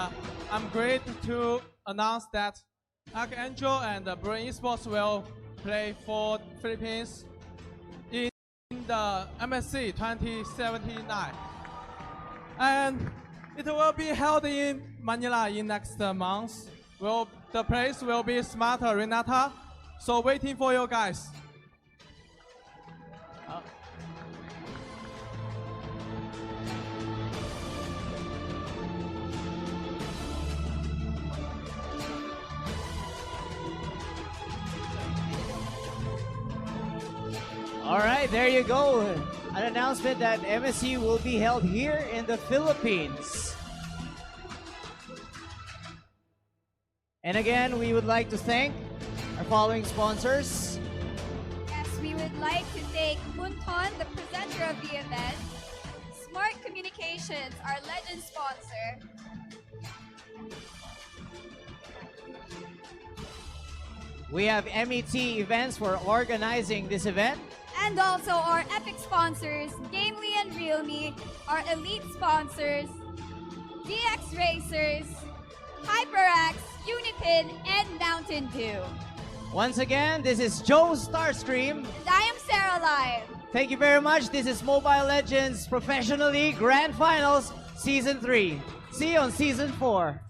I'm great to announce that Arkangel and Bren eSports will play for Philippines in the MSC 2079, and it will be held in Manila in next month. The place will be Smarter Renata, so waiting for you guys. All right, there you go. An announcement that MSC will be held here in the Philippines. And again, we would like to thank our following sponsors. Yes, we would like to thank Munton, the presenter of the event, Smart Communications, our legend sponsor, We have MET Events for organizing this event. and also our epic sponsors, Gamely and Realme, our elite sponsors, DX Racers, HyperX, Unipin, and Mountain Dew. Once again, this is Joe Starscream. And I am Sarah Live. Thank you very much. This is Mobile Legends Professional League Grand Finals Season 3. See you on Season 4.